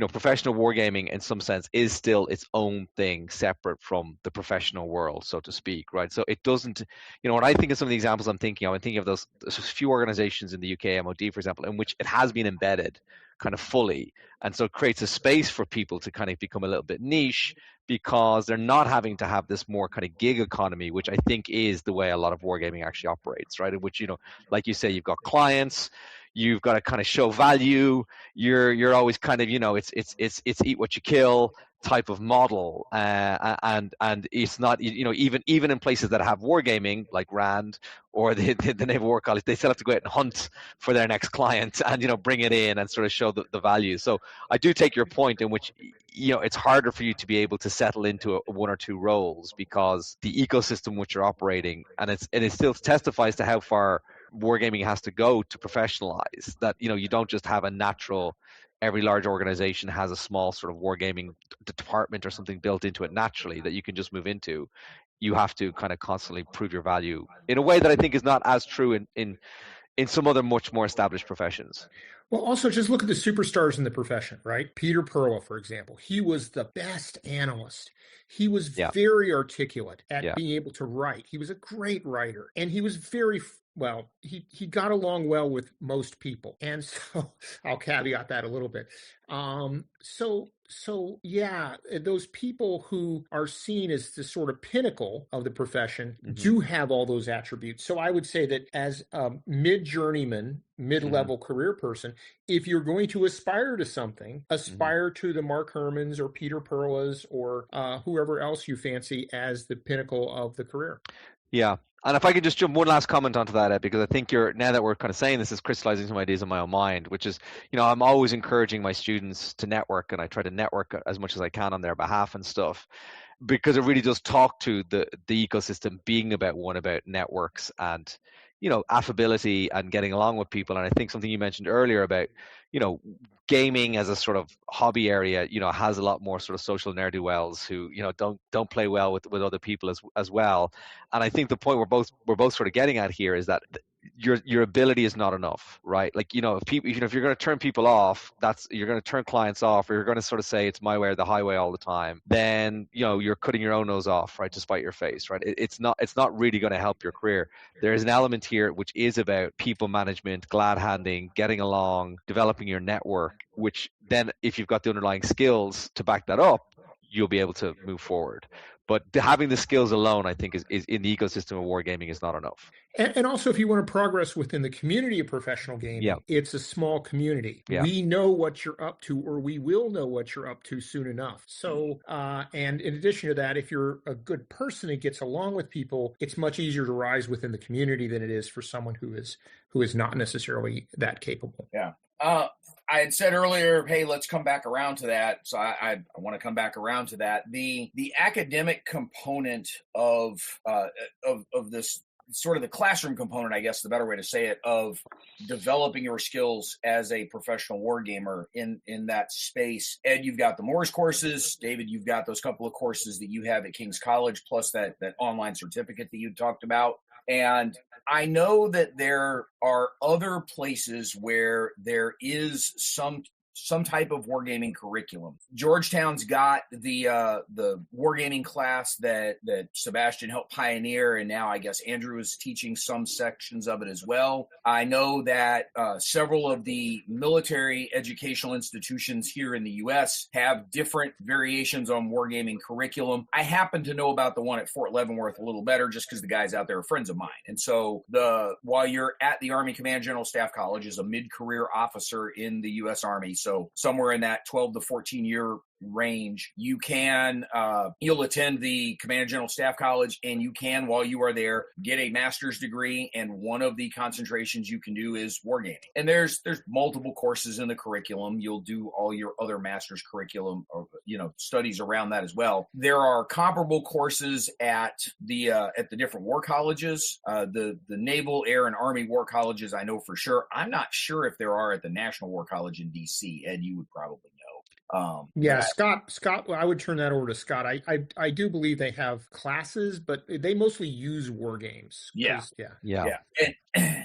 professional wargaming in some sense is still its own thing separate from the professional world, so to speak, right? So it doesn't, when I think of some of the examples I'm thinking of those few organizations in the UK, MOD, for example, in which it has been embedded kind of fully. And so it creates a space for people to kind of become a little bit niche because they're not having to have this more kind of gig economy, which I think is the way a lot of wargaming actually operates, right? In which, like you say, you've got clients, You've got to kind of show value. You're always kind of, it's eat what you kill type of model, and it's not, even in places that have wargaming like Rand or the Naval War College, they still have to go out and hunt for their next client and bring it in and sort of show the value. So I do take your point in which it's harder for you to be able to settle into one or two roles because the ecosystem which you're operating, and it still testifies to how far wargaming has to go to professionalize that. You don't just have a natural, every large organization has a small sort of wargaming department or something built into it naturally that you can just move into. You have to kind of constantly prove your value in a way that I think is not as true in some other much more established professions. Well, also just look at the superstars in the profession, right? Peter Perla, for example, he was the best analyst. He was very articulate at being able to write. He was a great writer, and he was very well, he got along well with most people. And so I'll caveat that a little bit. So yeah, those people who are seen as the sort of pinnacle of the profession do have all those attributes. So I would say that as a mid-journeyman, mid-level career person, if you're going to aspire to something, aspire to the Mark Hermans or Peter Perlas or whoever else you fancy as the pinnacle of the career. Yeah. And if I could just jump one last comment onto that, Ed, because I think now that we're kind of saying this, is crystallizing some ideas in my own mind, which is, I'm always encouraging my students to network, and I try to network as much as I can on their behalf and stuff, because it really does talk to the ecosystem being about networks and, affability and getting along with people. And I think something you mentioned earlier about, gaming as a sort of hobby area, has a lot more sort of social ne'er-do-wells who, don't play well with other people as well. And I think the point we're both sort of getting at here is that your ability is not enough, right? Like, if you're going to turn people off, you're going to turn clients off, or you're going to sort of say it's my way or the highway all the time, then, you're cutting your own nose off, right? To spite your face, right? It's not really going to help your career. There is an element here which is about people management, glad handing, getting along, developing your network, which then if you've got the underlying skills to back that up, you'll be able to move forward. But having the skills alone, I think, is in the ecosystem of wargaming is not enough. And also, if you want to progress within the community of professional gaming, it's a small community. Yeah. We know what you're up to, or we will know what you're up to soon enough. So, and in addition to that, if you're a good person and gets along with people, it's much easier to rise within the community than it is for someone who is not necessarily that capable. Yeah. I had said earlier, hey, let's come back around to that. So I want to come back around to that. The academic component of this, sort of the classroom component, I guess the better way to say it, of developing your skills as a professional wargamer in that space. Ed, you've got the Moores courses. David, you've got those couple of courses that you have at King's College, plus that online certificate that you talked about. And I know that there are other places where there is some type of wargaming curriculum. Georgetown's got the wargaming class that Sebastian helped pioneer, and now I guess Andrew is teaching some sections of it as well. I know that several of the military educational institutions here in the U.S. have different variations on wargaming curriculum. I happen to know about the one at Fort Leavenworth a little better just because the guys out there are friends of mine. And so while you're at the Army Command General Staff College as a mid-career officer in the U.S. Army, so somewhere in that 12 to 14 year range, you can you'll attend the Command General Staff College, and you can, while you are there, get a master's degree, and one of the concentrations you can do is wargaming. And there's multiple courses in the curriculum. You'll do all your other master's curriculum or studies around that as well. There are comparable courses at the different war colleges, the Naval, Air, and Army war colleges. I know for sure. I'm not sure if there are at the National War College in DC. Ed, you would probably know. Scott, I would turn that over to Scott. I do believe they have classes, but they mostly use war games. Yeah.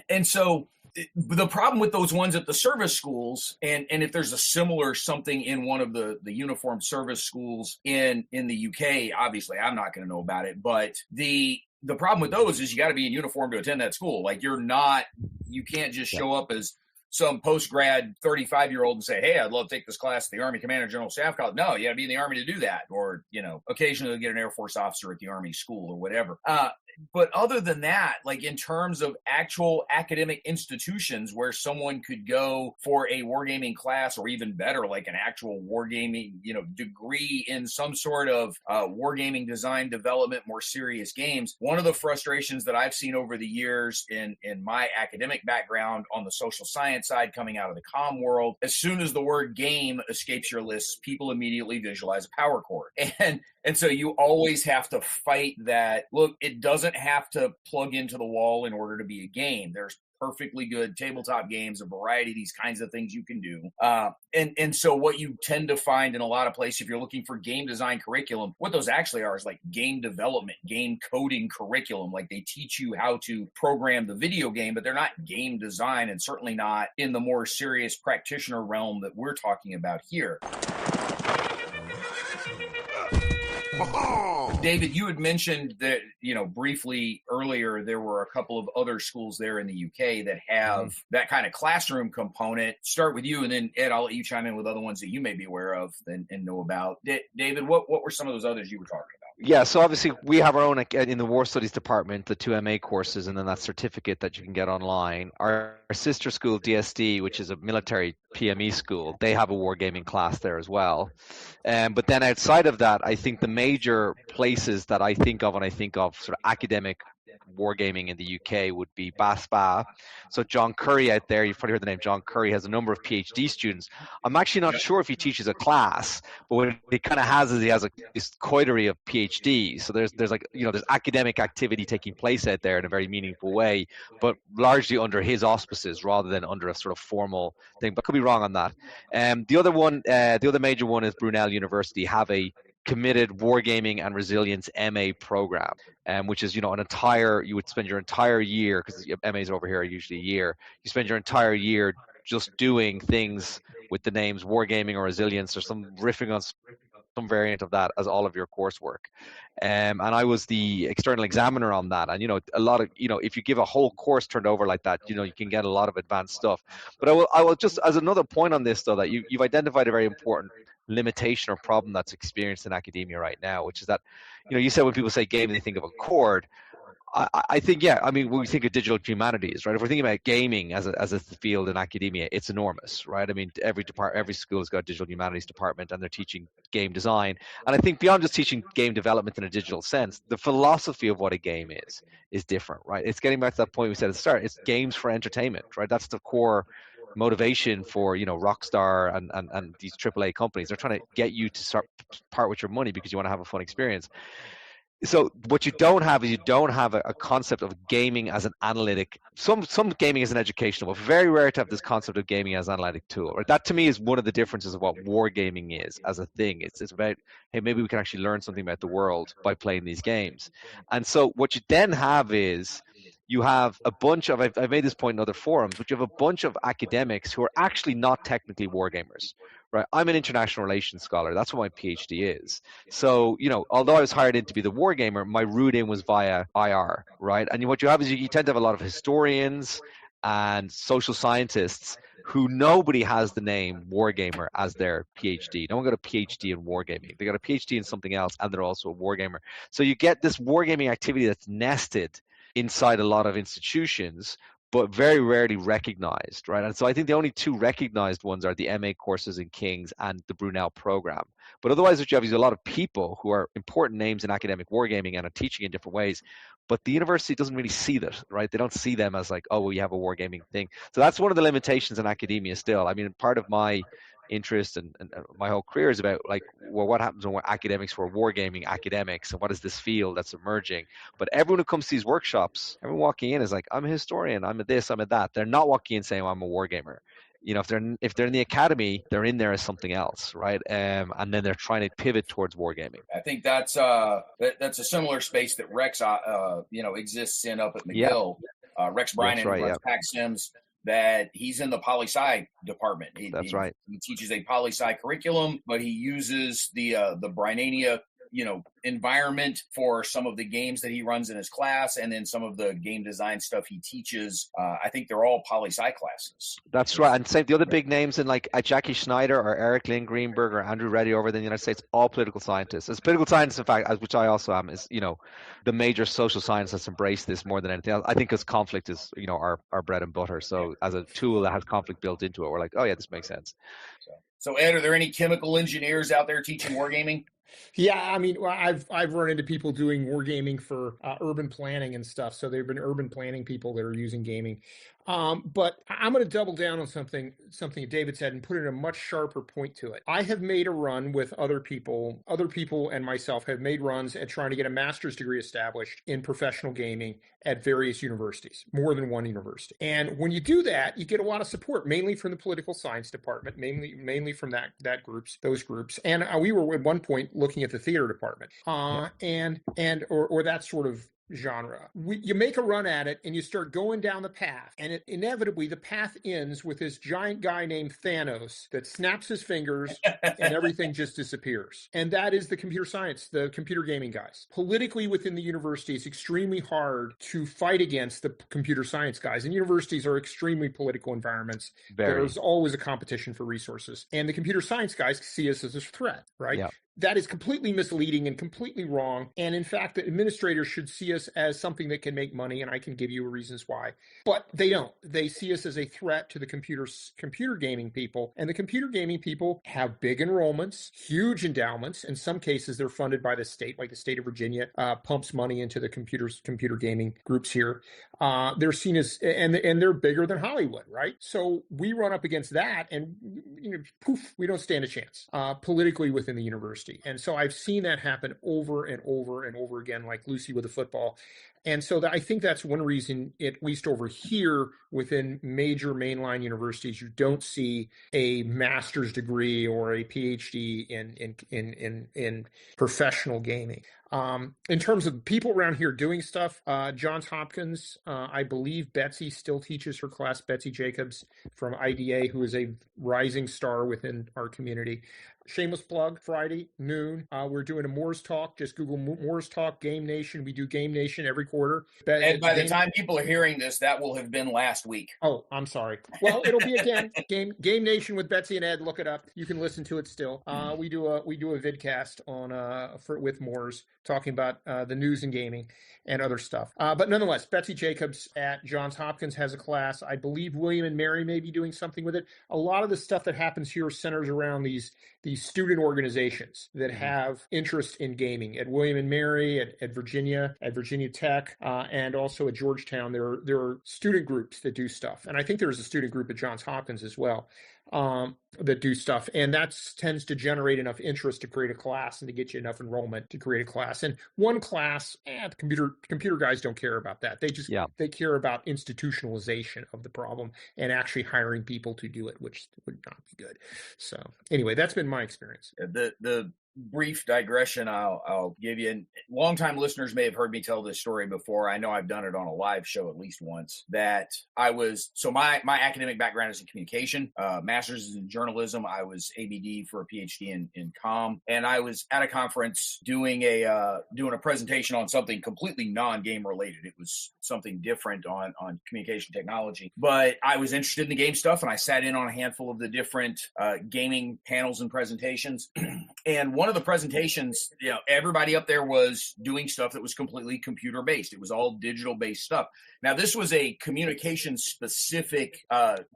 And so the problem with those ones at the service schools, and if there's a similar something in one of the uniformed service schools in the UK, obviously I'm not going to know about it, but the problem with those is you got to be in uniform to attend that school. Like you can't just show up as some post-grad 35-year-old and say, hey, I'd love to take this class at the Army Commander General Staff College. No, you got to be in the Army to do that. Or, occasionally get an Air Force officer at the Army school or whatever. But other than that, like in terms of actual academic institutions where someone could go for a wargaming class, or even better, like an actual wargaming, degree in some sort of wargaming design development, more serious games. One of the frustrations that I've seen over the years in my academic background on the social science side, coming out of the comm world, as soon as the word game escapes your lists, people immediately visualize a power cord. And so you always have to fight that. Look, it doesn't have to plug into the wall in order to be a game. There's perfectly good tabletop games, a variety of these kinds of things you can do. And so what you tend to find in a lot of places, if you're looking for game design curriculum, what those actually are is like game development, game coding curriculum. Like they teach you how to program the video game, but they're not game design, and certainly not in the more serious practitioner realm that we're talking about here. David, you had mentioned that, briefly earlier, there were a couple of other schools there in the UK that have that kind of classroom component. Start with you, and then Ed, I'll let you chime in with other ones that you may be aware of and know about. David, what were some of those others you were talking about? Yeah, so obviously we have our own in the War Studies department, the 2 MA courses, and then that certificate that you can get online. Our sister school, DSD, which is a military PME school, they have a wargaming class there as well. But then outside of that, I think the major places that I think of when I think of sort of academic wargaming in the UK would be BASPA. So John Curry out there, you've probably heard the name John Curry, has a number of PhD students. I'm actually not sure if he teaches a class, but what he kind of has is he has this coterie of PhDs. So there's like, there's academic activity taking place out there in a very meaningful way, but largely under his auspices rather than under a sort of formal thing. But I could be wrong on that. The other major one is Brunel University have a committed wargaming and resilience MA program, which is, you would spend your entire year, because MAs over here are usually a year, you spend your entire year just doing things with the names wargaming or resilience or some riffing on some variant of that as all of your coursework. And I was the external examiner on that. And, a lot of, if you give a whole course turned over like that, you can get a lot of advanced stuff. But I will just, as another point on this, though, that you've identified a very important limitation or problem that's experienced in academia right now, which is that, you said when people say game, they think of a cord. I think, when we think of digital humanities, right? If we're thinking about gaming as a field in academia, it's enormous, right? I mean, every school has got a digital humanities department, and they're teaching game design. And I think beyond just teaching game development in a digital sense, the philosophy of what a game is different, right? It's getting back to that point we said at the start. It's games for entertainment, right? That's the core motivation for Rockstar and these AAA companies. They're trying to get you to part with your money because you want to have a fun experience. So what you don't have is a concept of gaming as an analytic. Some gaming is an educational, but very rare to have this concept of gaming as an analytic tool. Right? That to me is one of the differences of what wargaming is as a thing. It's about, hey, maybe we can actually learn something about the world by playing these games. And so what you then have is you have a bunch of, I've made this point in other forums, but you have a bunch of academics who are actually not technically wargamers, right? I'm an international relations scholar. That's what my PhD is. So, although I was hired in to be the wargamer, my route in was via IR, right? And what you have is you tend to have a lot of historians and social scientists who nobody has the name wargamer as their PhD. No one got a PhD in wargaming. They got a PhD in something else, and they're also a wargamer. So you get this wargaming activity that's nested inside a lot of institutions, but very rarely recognized, right? And so I think the only two recognized ones are the MA courses in King's and the Brunel program. But otherwise, what you have is a lot of people who are important names in academic wargaming and are teaching in different ways, but the university doesn't really see that, right? They don't see them as like, oh, well, you have a wargaming thing. So that's one of the limitations in academia still. I mean, part of my interest and my whole career is about like, well, what happens when we're academics for wargaming academics, and what is this field that's emerging? But everyone who comes to these workshops, everyone walking in is like, I'm a historian, I'm a this, I'm a that. They're not walking in saying, well, I'm a wargamer. If they're in the academy, they're in there as something else, right? And then they're trying to pivot towards wargaming. I think that's a similar space that Rex exists in up at McGill. Yeah. Rex Bryan runs Pack Sims. That he's in the poli-sci department. That's right. He teaches a poli-sci curriculum, but he uses the Bryanania environment for some of the games that he runs in his class, and then some of the game design stuff he teaches. I think they're all poli-sci classes. That's right. And say the other big names in like Jackie Schneider or Eric Lynn Greenberg or Andrew Reddy over in the United States, all political scientists. As political scientists, in fact, which I also am, is, the major social science that's embraced this more than anything else. I think because conflict is, our bread and butter. So as a tool that has conflict built into it, we're like, oh yeah, this makes sense. So Ed, are there any chemical engineers out there teaching wargaming? Yeah, I mean, I've run into people doing wargaming for urban planning and stuff. So there have been urban planning people that are using gaming. But I'm going to double down on something David said and put in a much sharper point to it. I have made a run with other people and myself have made runs at trying to get a master's degree established in professional gaming at various universities, more than one university. And when you do that, you get a lot of support, mainly from the political science department, mainly from those groups. And we were at one point looking at the theater department, or that sort of genre. You make a run at it and you start going down the path, and inevitably the path ends with this giant guy named Thanos that snaps his fingers and everything just disappears. And that is the computer gaming guys. Politically within the university, it's extremely hard to fight against the computer science guys. And universities are extremely political environments. There's always a competition for resources. And the computer science guys see us as a threat, right? Yeah. That is completely misleading and completely wrong. And in fact, the administrators should see us as something that can make money, and I can give you reasons why. But they don't. They see us as a threat to the computer gaming people. And the computer gaming people have big enrollments, huge endowments. In some cases, they're funded by the state, like the state of Virginia pumps money into the computer gaming groups here. They're seen as, and they're bigger than Hollywood, right? So we run up against that, and poof, we don't stand a chance politically within the university. And so I've seen that happen over and over and over again, like Lucy with the football. And so I think that's one reason, at least over here within major mainline universities, you don't see a master's degree or a PhD in professional gaming. In terms of people around here doing stuff, Johns Hopkins, I believe Betsy still teaches her class, Betsy Jacobs from IDA, who is a rising star within our community. Shameless plug, Friday, noon. We're doing a Moore's Talk. Just Google Moore's Talk, Game Nation. We do Game Nation every quarter. And by the time people are hearing this, that will have been last week. Oh, I'm sorry. Well, it'll be again Game Nation with Betsy and Ed. Look it up. You can listen to it still. We do a vidcast on with Moore's, talking about the news and gaming and other stuff. But nonetheless, Betsy Jacobs at Johns Hopkins has a class. I believe William and Mary may be doing something with it. A lot of the stuff that happens here centers around these student organizations that have interest in gaming. At William and Mary, at Virginia Tech, and also at Georgetown, there are student groups that do stuff. And I think there's a student group at Johns Hopkins as well. That do stuff, and that tends to generate enough interest to create a class and to get you enough enrollment to create a class. And one class, the computer guys don't care about that. They care about institutionalization of the problem and actually hiring people to do it, which would not be good. So anyway, that's been my experience. The brief digression I'll give you, and longtime listeners may have heard me tell this story before. I know I've done it on a live show at least once, that my academic background is in communication, master's is in journalism. I was ABD for a PhD in comm, and I was at a conference doing a presentation on something completely non-game related. It was something different on communication technology, but I was interested in the game stuff, and I sat in on a handful of the different gaming panels and presentations. And one of the presentations, everybody up there was doing stuff that was completely computer based. It was all digital based stuff. Now, this was a communication specific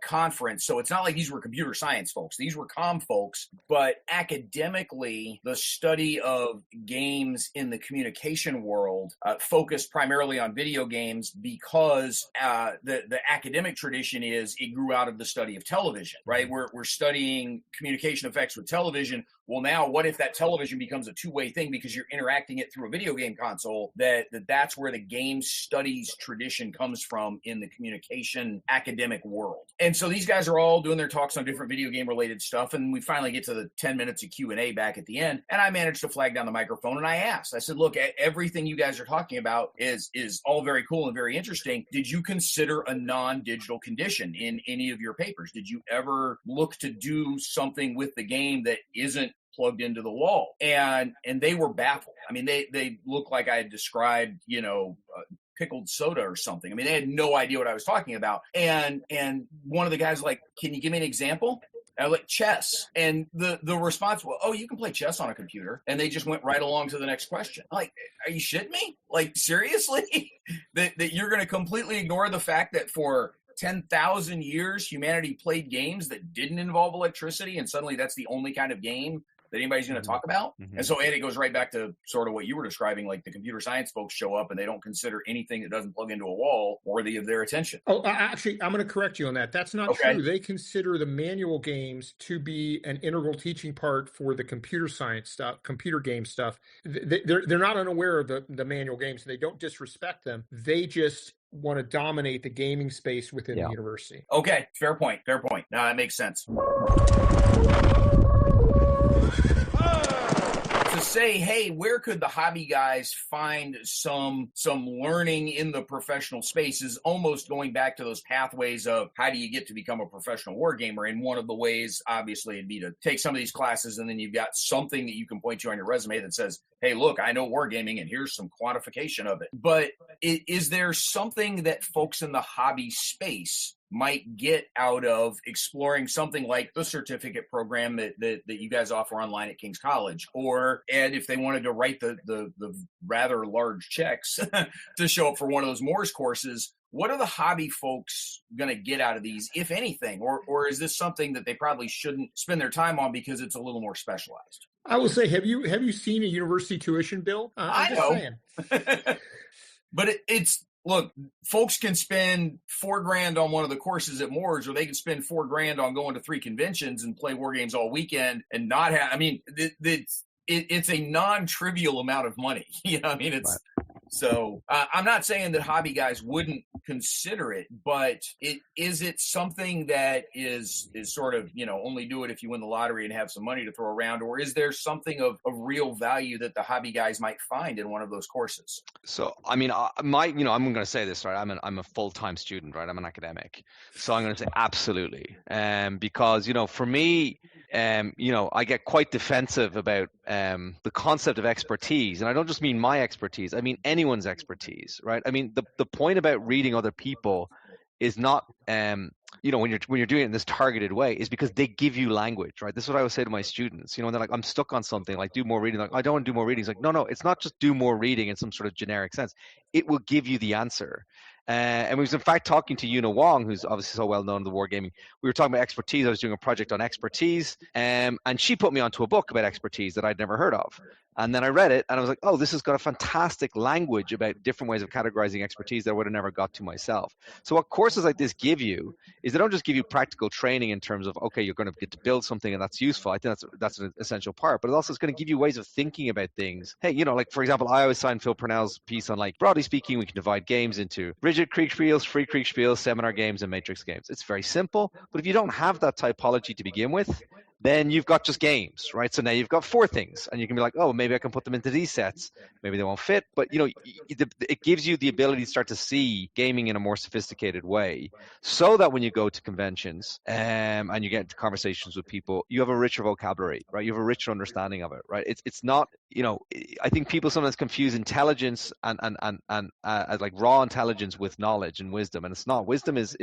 conference, so it's not like these were computer science folks. These were comm folks, but academically, the study of games in the communication world focused primarily on video games because the academic tradition is it grew out of the study of television, right? We're studying communication effects with television. Well, now what if that television becomes a two-way thing because you're interacting it through a video game console? That's where the game studies tradition comes from in the communication academic world. And so these guys are all doing their talks on different video game related stuff. And we finally get to the 10 minutes of Q&A back at the end. And I managed to flag down the microphone and I said, look, everything you guys are talking about is all very cool and very interesting. Did you consider a non-digital condition in any of your papers? Did you ever look to do something with the game that isn't plugged into the wall. And they were baffled. I mean, they looked like I had described, pickled soda or something. I mean, they had no idea what I was talking about. And one of the guys was like, can you give me an example? And I was like, chess. And the response was, oh, you can play chess on a computer. And they just went right along to the next question. I'm like, are you shitting me? Like, seriously? that you're going to completely ignore the fact that for 10,000 years, humanity played games that didn't involve electricity, and suddenly that's the only kind of game that anybody's going to talk about. Mm-hmm. And so, Ed, it goes right back to sort of what you were describing, like the computer science folks show up and they don't consider anything that doesn't plug into a wall worthy of their attention. Oh, actually, I'm going to correct you on that. That's not true. They consider the manual games to be an integral teaching part for the computer science stuff, computer game stuff. They're not unaware of the manual games. They don't disrespect them. They just want to dominate the gaming space within the university. Okay, fair point. No, that makes sense. To say, hey, where could the hobby guys find some learning in the professional space is almost going back to those pathways of how do you get to become a professional wargamer. And one of the ways, obviously, it'd be to take some of these classes, and then you've got something that you can point to on your resume that says, hey, look, I know wargaming, and here's some quantification of it. But is there something that folks in the hobby space might get out of exploring something like the certificate program that you guys offer online at King's College? Or, Ed, if they wanted to write the rather large checks to show up for one of those Moore's courses, what are the hobby folks going to get out of these, if anything? Or is this something that they probably shouldn't spend their time on because it's a little more specialized? I will say, have you seen a university tuition bill? I know. But it's look, folks can spend $4,000 on one of the courses at Moore's, or they can spend $4,000 on going to 3 conventions and play war games all weekend and not have. I mean, it's a non-trivial amount of money. It's right. So I'm not saying that hobby guys wouldn't consider it, but is it something that is sort of, only do it if you win the lottery and have some money to throw around, or is there something of real value that the hobby guys might find in one of those courses? So, I mean, I'm going to say this, right? I'm a full-time student, right? I'm an academic. So I'm going to say absolutely. Because, for me, I get quite defensive about the concept of expertise. And I don't just mean my expertise. I mean anyone's expertise, right? I mean, the point about reading other people is not, when you're doing it in this targeted way, is because they give you language, right? This is what I always say to my students, and they're like, I'm stuck on something, like do more reading. Like, I don't want to do more reading. It's like, no, it's not just do more reading in some sort of generic sense. It will give you the answer. And we was in fact talking to Yuna Wong, who's obviously so well known in the wargaming. We were talking about expertise. I was doing a project on expertise, and she put me onto a book about expertise that I'd never heard of. And then I read it, and I was like, oh, this has got a fantastic language about different ways of categorizing expertise that I would have never got to myself. So what courses like this give you is they don't just give you practical training in terms of, okay, you're going to get to build something, and that's useful. I think that's an essential part. But it also is going to give you ways of thinking about things. Hey, like, for example, I always sign Phil Purnell's piece on, like, broadly speaking, we can divide games into rigid Kriegspiels, free Kriegspiels, seminar games, and matrix games. It's very simple. But if you don't have that typology to begin with, then you've got just games, right? So now you've got 4 things, and you can be like, oh, maybe I can put them into these sets. Maybe they won't fit, but it gives you the ability to start to see gaming in a more sophisticated way, so that when you go to conventions and you get into conversations with people, you have a richer vocabulary, right? You have a richer understanding of it, right? It's not, I think people sometimes confuse intelligence and like raw intelligence with knowledge and wisdom, and it's not. Wisdom is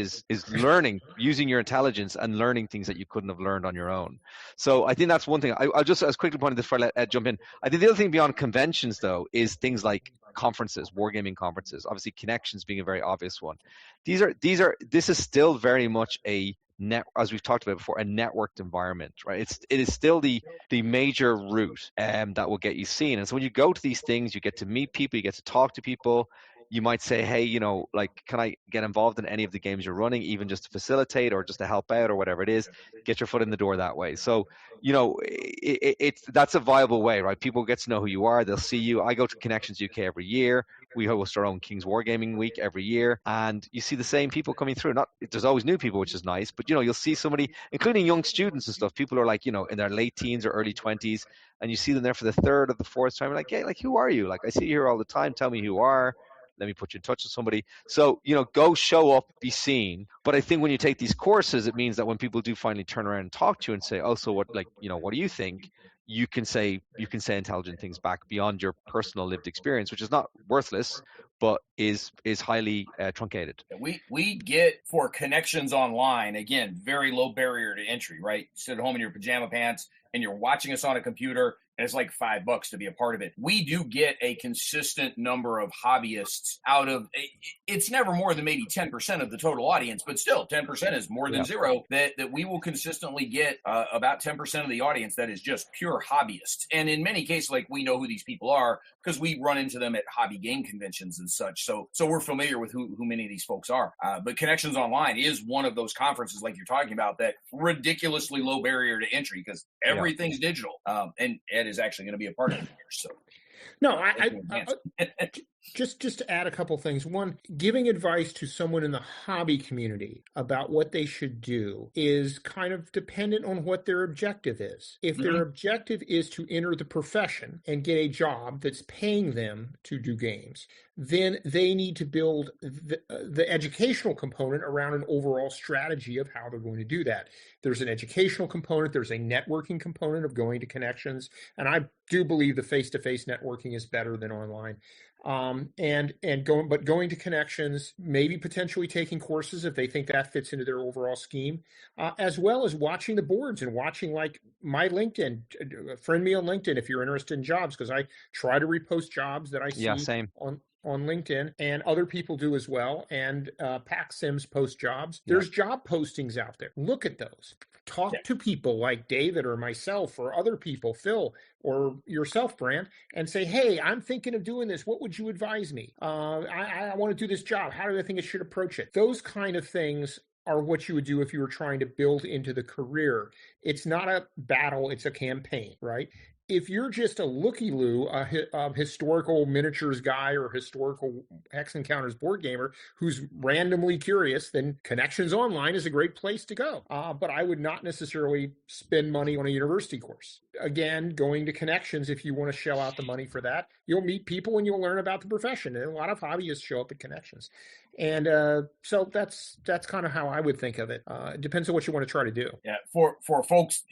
learning, using your intelligence and learning things that you couldn't have learned on your own. So I think that's one thing. I'll just as quickly point this before I let Ed jump in. I think the other thing beyond conventions, though, is things like conferences, wargaming conferences. Obviously, connections being a very obvious one. This is still very much as we've talked about before, a networked environment, right? It is still the major route that will get you seen. And so when you go to these things, you get to meet people, you get to talk to people. You might say, hey, like, can I get involved in any of the games you're running, even just to facilitate or just to help out or whatever it is? Get your foot in the door that way. So, that's a viable way, right? People get to know who you are. They'll see you. I go to Connections UK every year. We host our own King's Wargaming Week every year, and you see the same people coming through. There's always new people, which is nice, but you'll see somebody, including young students and stuff. People are like, in their late teens or early 20s, and you see them there for the 3rd or the 4th time. You're like, hey, like, who are you? Like, I see you here all the time. Tell me who you are. Let me put you in touch with somebody. So, go show up, be seen. But I think when you take these courses, it means that when people do finally turn around and talk to you and say, oh, so what, like, what do you think? you can say intelligent things back beyond your personal lived experience, which is not worthless, but is highly truncated. We get, for connections online, again, very low barrier to entry, right? You sit at home in your pajama pants and you're watching us on a computer, and it's like $5 to be a part of it. We do get a consistent number of hobbyists out of, it's never more than maybe 10% of the total audience, but still 10% is more than zero, that we will consistently get about 10% of the audience that is just pure hobbyists. And in many cases, like, we know who these people are because we run into them at hobby game conventions and such. So we're familiar with who many of these folks are. But Connections Online is one of those conferences, like you're talking about, that ridiculously low barrier to entry because everything's digital. And Ed is actually going to be a part of it here. So no, I just to add a couple things. One, giving advice to someone in the hobby community about what they should do is kind of dependent on what their objective is. If their objective is to enter the profession and get a job that's paying them to do games, then they need to build the educational component around an overall strategy of how they're going to do that. There's an educational component, there's a networking component of going to Connections, and I do believe the face-to-face networking is better than online. Going to Connections, maybe potentially taking courses if they think that fits into their overall scheme, as well as watching the boards and watching, like, my LinkedIn. Friend me on LinkedIn if you're interested in jobs, because I try to repost jobs that I see on LinkedIn, and other people do as well. And Pack Sims post jobs. There's job postings out there. Look at those. Talk to people like David or myself or other people, Phil or yourself, Brant, and say, hey, I'm thinking of doing this. What would you advise me? I want to do this job. How do I think I should approach it? Those kind of things are what you would do if you were trying to build into the career. It's not a battle, it's a campaign, right? If you're just a looky-loo, a historical miniatures guy or historical Hex Encounters board gamer who's randomly curious, then Connections Online is a great place to go. But I would not necessarily spend money on a university course. Again, going to Connections, if you want to shell out the money for that, you'll meet people and you'll learn about the profession. And a lot of hobbyists show up at Connections. And so that's kind of how I would think of it. It depends on what you want to try to do. Yeah, for folks,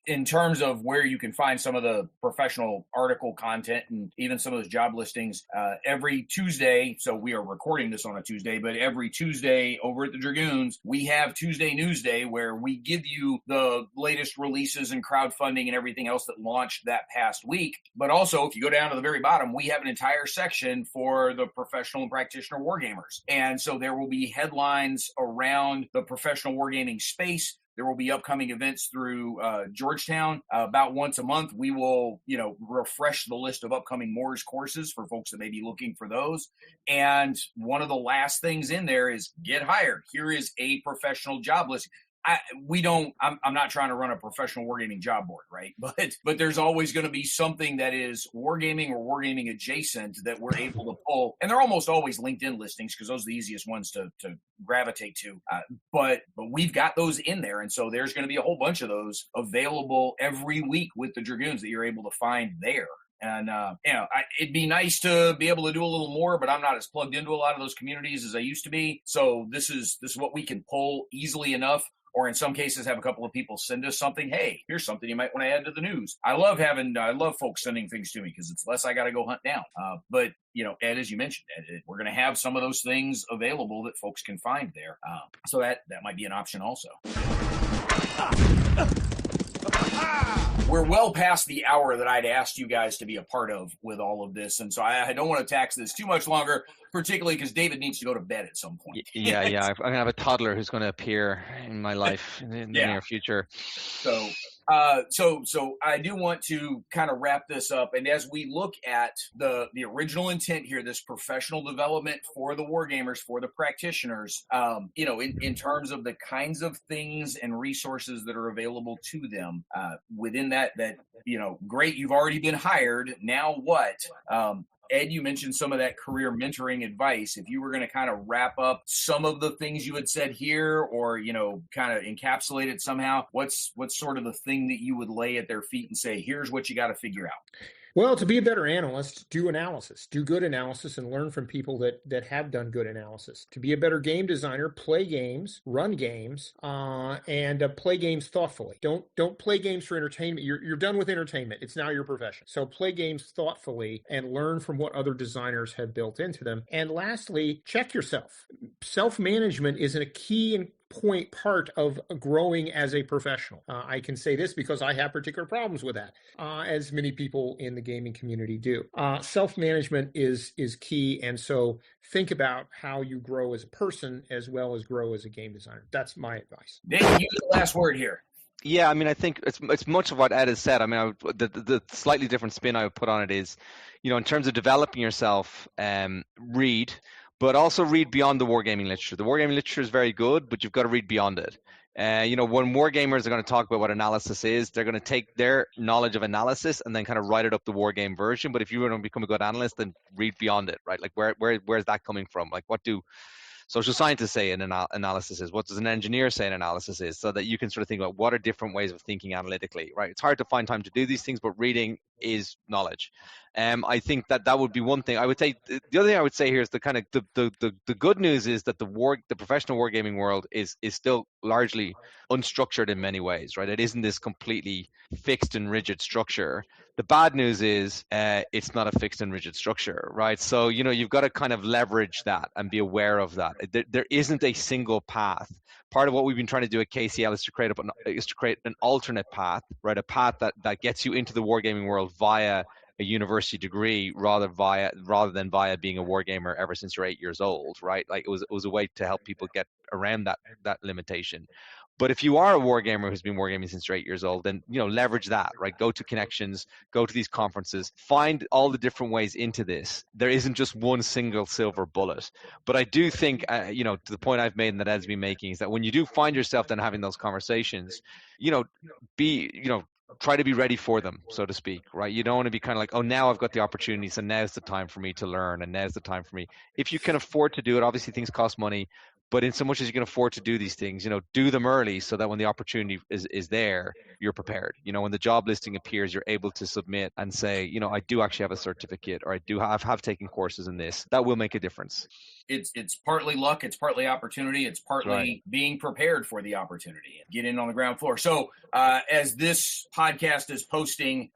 in terms of where you can find some of the professional article content and even some of those job listings, every Tuesday, so we are recording this on a Tuesday, but every Tuesday over at the Dragoons, we have Tuesday News Day, where we give you the latest releases and crowdfunding and everything else that launched that past week. But also, if you go down to the very bottom, we have an entire section for the professional and practitioner wargamers. And so there will be headlines around the professional wargaming space. There will be upcoming events through Georgetown. About once a month, we will, refresh the list of upcoming Moores courses for folks that may be looking for those. And one of the last things in there is get hired. Here is a professional job list. I'm not trying to run a professional wargaming job board, right? But there's always going to be something that is wargaming or wargaming adjacent that we're able to pull. And they're almost always LinkedIn listings because those are the easiest ones to gravitate to. But we've got those in there. And so there's going to be a whole bunch of those available every week with the Dragoons that you're able to find there. And, it'd be nice to be able to do a little more, but I'm not as plugged into a lot of those communities as I used to be. So this is what we can pull easily enough. Or in some cases, have a couple of people send us something. Hey, here's something you might want to add to the news. I love folks sending things to me because it's less I got to go hunt down. But Ed, as you mentioned, we're going to have some of those things available that folks can find there. So that might be an option also. We're well past the hour that I'd asked you guys to be a part of with all of this. And so I don't want to tax this too much longer, particularly because David needs to go to bed at some point. Yeah. I'm going to have a toddler who's going to appear in my life in the near future. So I do want to kind of wrap this up. And as we look at the original intent here, this professional development for the wargamers, for the practitioners, in terms of the kinds of things and resources that are available to them within that, great, you've already been hired. Now what? Ed, you mentioned some of that career mentoring advice. If you were going to kind of wrap up some of the things you had said here or, kind of encapsulate it somehow, what's sort of the thing that you would lay at their feet and say, here's what you got to figure out? Well, to be a better analyst, do analysis, do good analysis, and learn from people that have done good analysis. To be a better game designer, play games, run games, and play games thoughtfully. Don't play games for entertainment. You're done with entertainment. It's now your profession. So play games thoughtfully and learn from what other designers have built into them. And lastly, check yourself. Self-management is a key and part of growing as a professional. I can say this because I have particular problems with that, as many people in the gaming community do. Self-management is key, and so think about how you grow as a person as well as grow as a game designer. That's my advice. David, you get the last word here. Yeah, I mean, I think it's much of what Ed has said. I mean, the slightly different spin I would put on it is, in terms of developing yourself, read. But also read beyond the wargaming literature. The wargaming literature is very good, but you've got to read beyond it. When wargamers are going to talk about what analysis is, they're going to take their knowledge of analysis and then kind of write it up the wargame version. But if you want to become a good analyst, then read beyond it, right? Like where's that coming from? Like what do social scientists say an analysis is? What does an engineer say an analysis is? So that you can sort of think about what are different ways of thinking analytically, right? It's hard to find time to do these things, but reading is knowledge. I think that would be one thing. I would say the other thing I would say here is the kind of the good news is that the professional wargaming world is still largely unstructured in many ways, right? It isn't this completely fixed and rigid structure. The bad news is it's not a fixed and rigid structure, right? So you've got to kind of leverage that and be aware of that. There isn't a single path. Part of what we've been trying to do at KCL is to create an alternate path, right? A path that gets you into the wargaming world via a university degree rather than via being a wargamer ever since you're 8 years old, right? Like it was a way to help people get around that limitation. But if you are a wargamer who's been wargaming since you're 8 years old, then leverage that, right? Go to connections, go to these conferences, find all the different ways into this. There isn't just one single silver bullet. But I do think, to the point I've made and that Ed's been making is that when you do find yourself then having those conversations, try to be ready for them, so to speak, right? You don't want to be kind of like, oh, now I've got the opportunity, so now's the time for me to learn, and now's the time for me. If you can afford to do it, obviously things cost money, but in so much as you can afford to do these things, do them early so that when the opportunity is there, you're prepared. When the job listing appears, you're able to submit and say, I do actually have a certificate, or I have taken courses in this. That will make a difference. It's partly luck, it's partly opportunity, it's partly being prepared for the opportunity. Get in on the ground floor. So as this podcast is posting,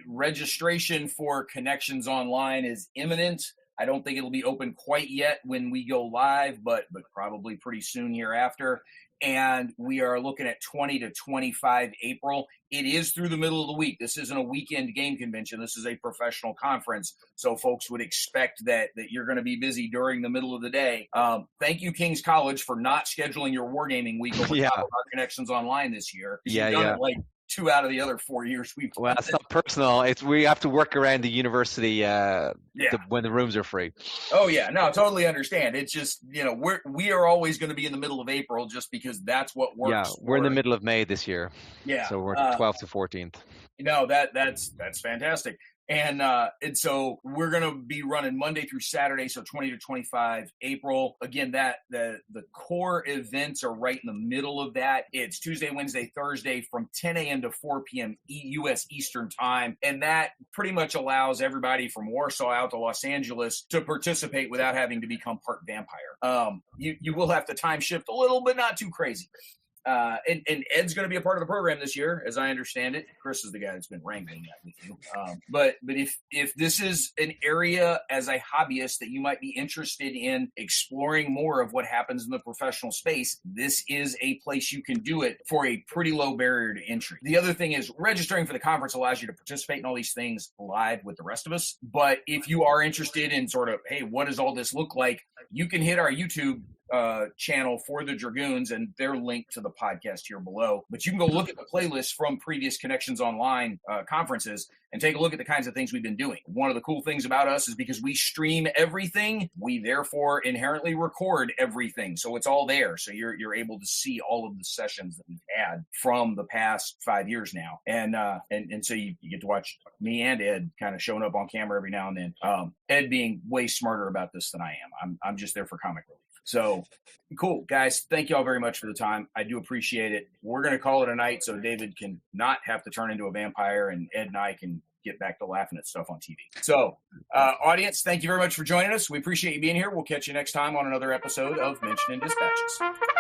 registration for Connections Online is imminent. I don't think it'll be open quite yet when we go live, but probably pretty soon hereafter. And we are looking at 20 to 25 April. It is through the middle of the week. This isn't a weekend game convention. This is a professional conference. So folks would expect that you're going to be busy during the middle of the day. Thank you, King's College, for not scheduling your wargaming week over top of our Connections Online this year. You've done it like 2 out of the other 4 years we've done. Well, it's not personal. We have to work around the university when the rooms are free. Oh yeah, no, totally understand. It's just we are always going to be in the middle of April just because that's what works. Yeah, we're in the middle of May this year. Yeah, so we're 12th to 14th. That's fantastic. And so we're going to be running Monday through Saturday, so 20 to 25 April. Again, the core events are right in the middle of that. It's Tuesday, Wednesday, Thursday from 10 a.m. to 4 p.m. U.S. Eastern Time. And that pretty much allows everybody from Warsaw out to Los Angeles to participate without having to become part vampire. You will have to time shift a little, but not too crazy. And Ed's going to be a part of the program this year, as I understand it. Chris is the guy that's been wrangling that with you. But if this is an area as a hobbyist that you might be interested in exploring more of what happens in the professional space, this is a place you can do it for a pretty low barrier to entry. The other thing is registering for the conference allows you to participate in all these things live with the rest of us. But if you are interested in sort of, hey, what does all this look like? You can hit our YouTube channel for the Dragoons, and they're linked to the podcast here below. But you can go look at the playlist from previous Connections Online conferences and take a look at the kinds of things we've been doing. One of the cool things about us is because we stream everything, we therefore inherently record everything. So it's all there. So you're able to see all of the sessions that we've had from the past 5 years now. And so you get to watch me and Ed kind of showing up on camera every now and then. Ed being way smarter about this than I am. I'm just there for comic relief. So cool, guys. Thank you all very much for the time. I do appreciate it. We're going to call it a night so David can not have to turn into a vampire and Ed and I can get back to laughing at stuff on TV. So, audience, thank you very much for joining us. We appreciate you being here. We'll catch you next time on another episode of Mention and Dispatches.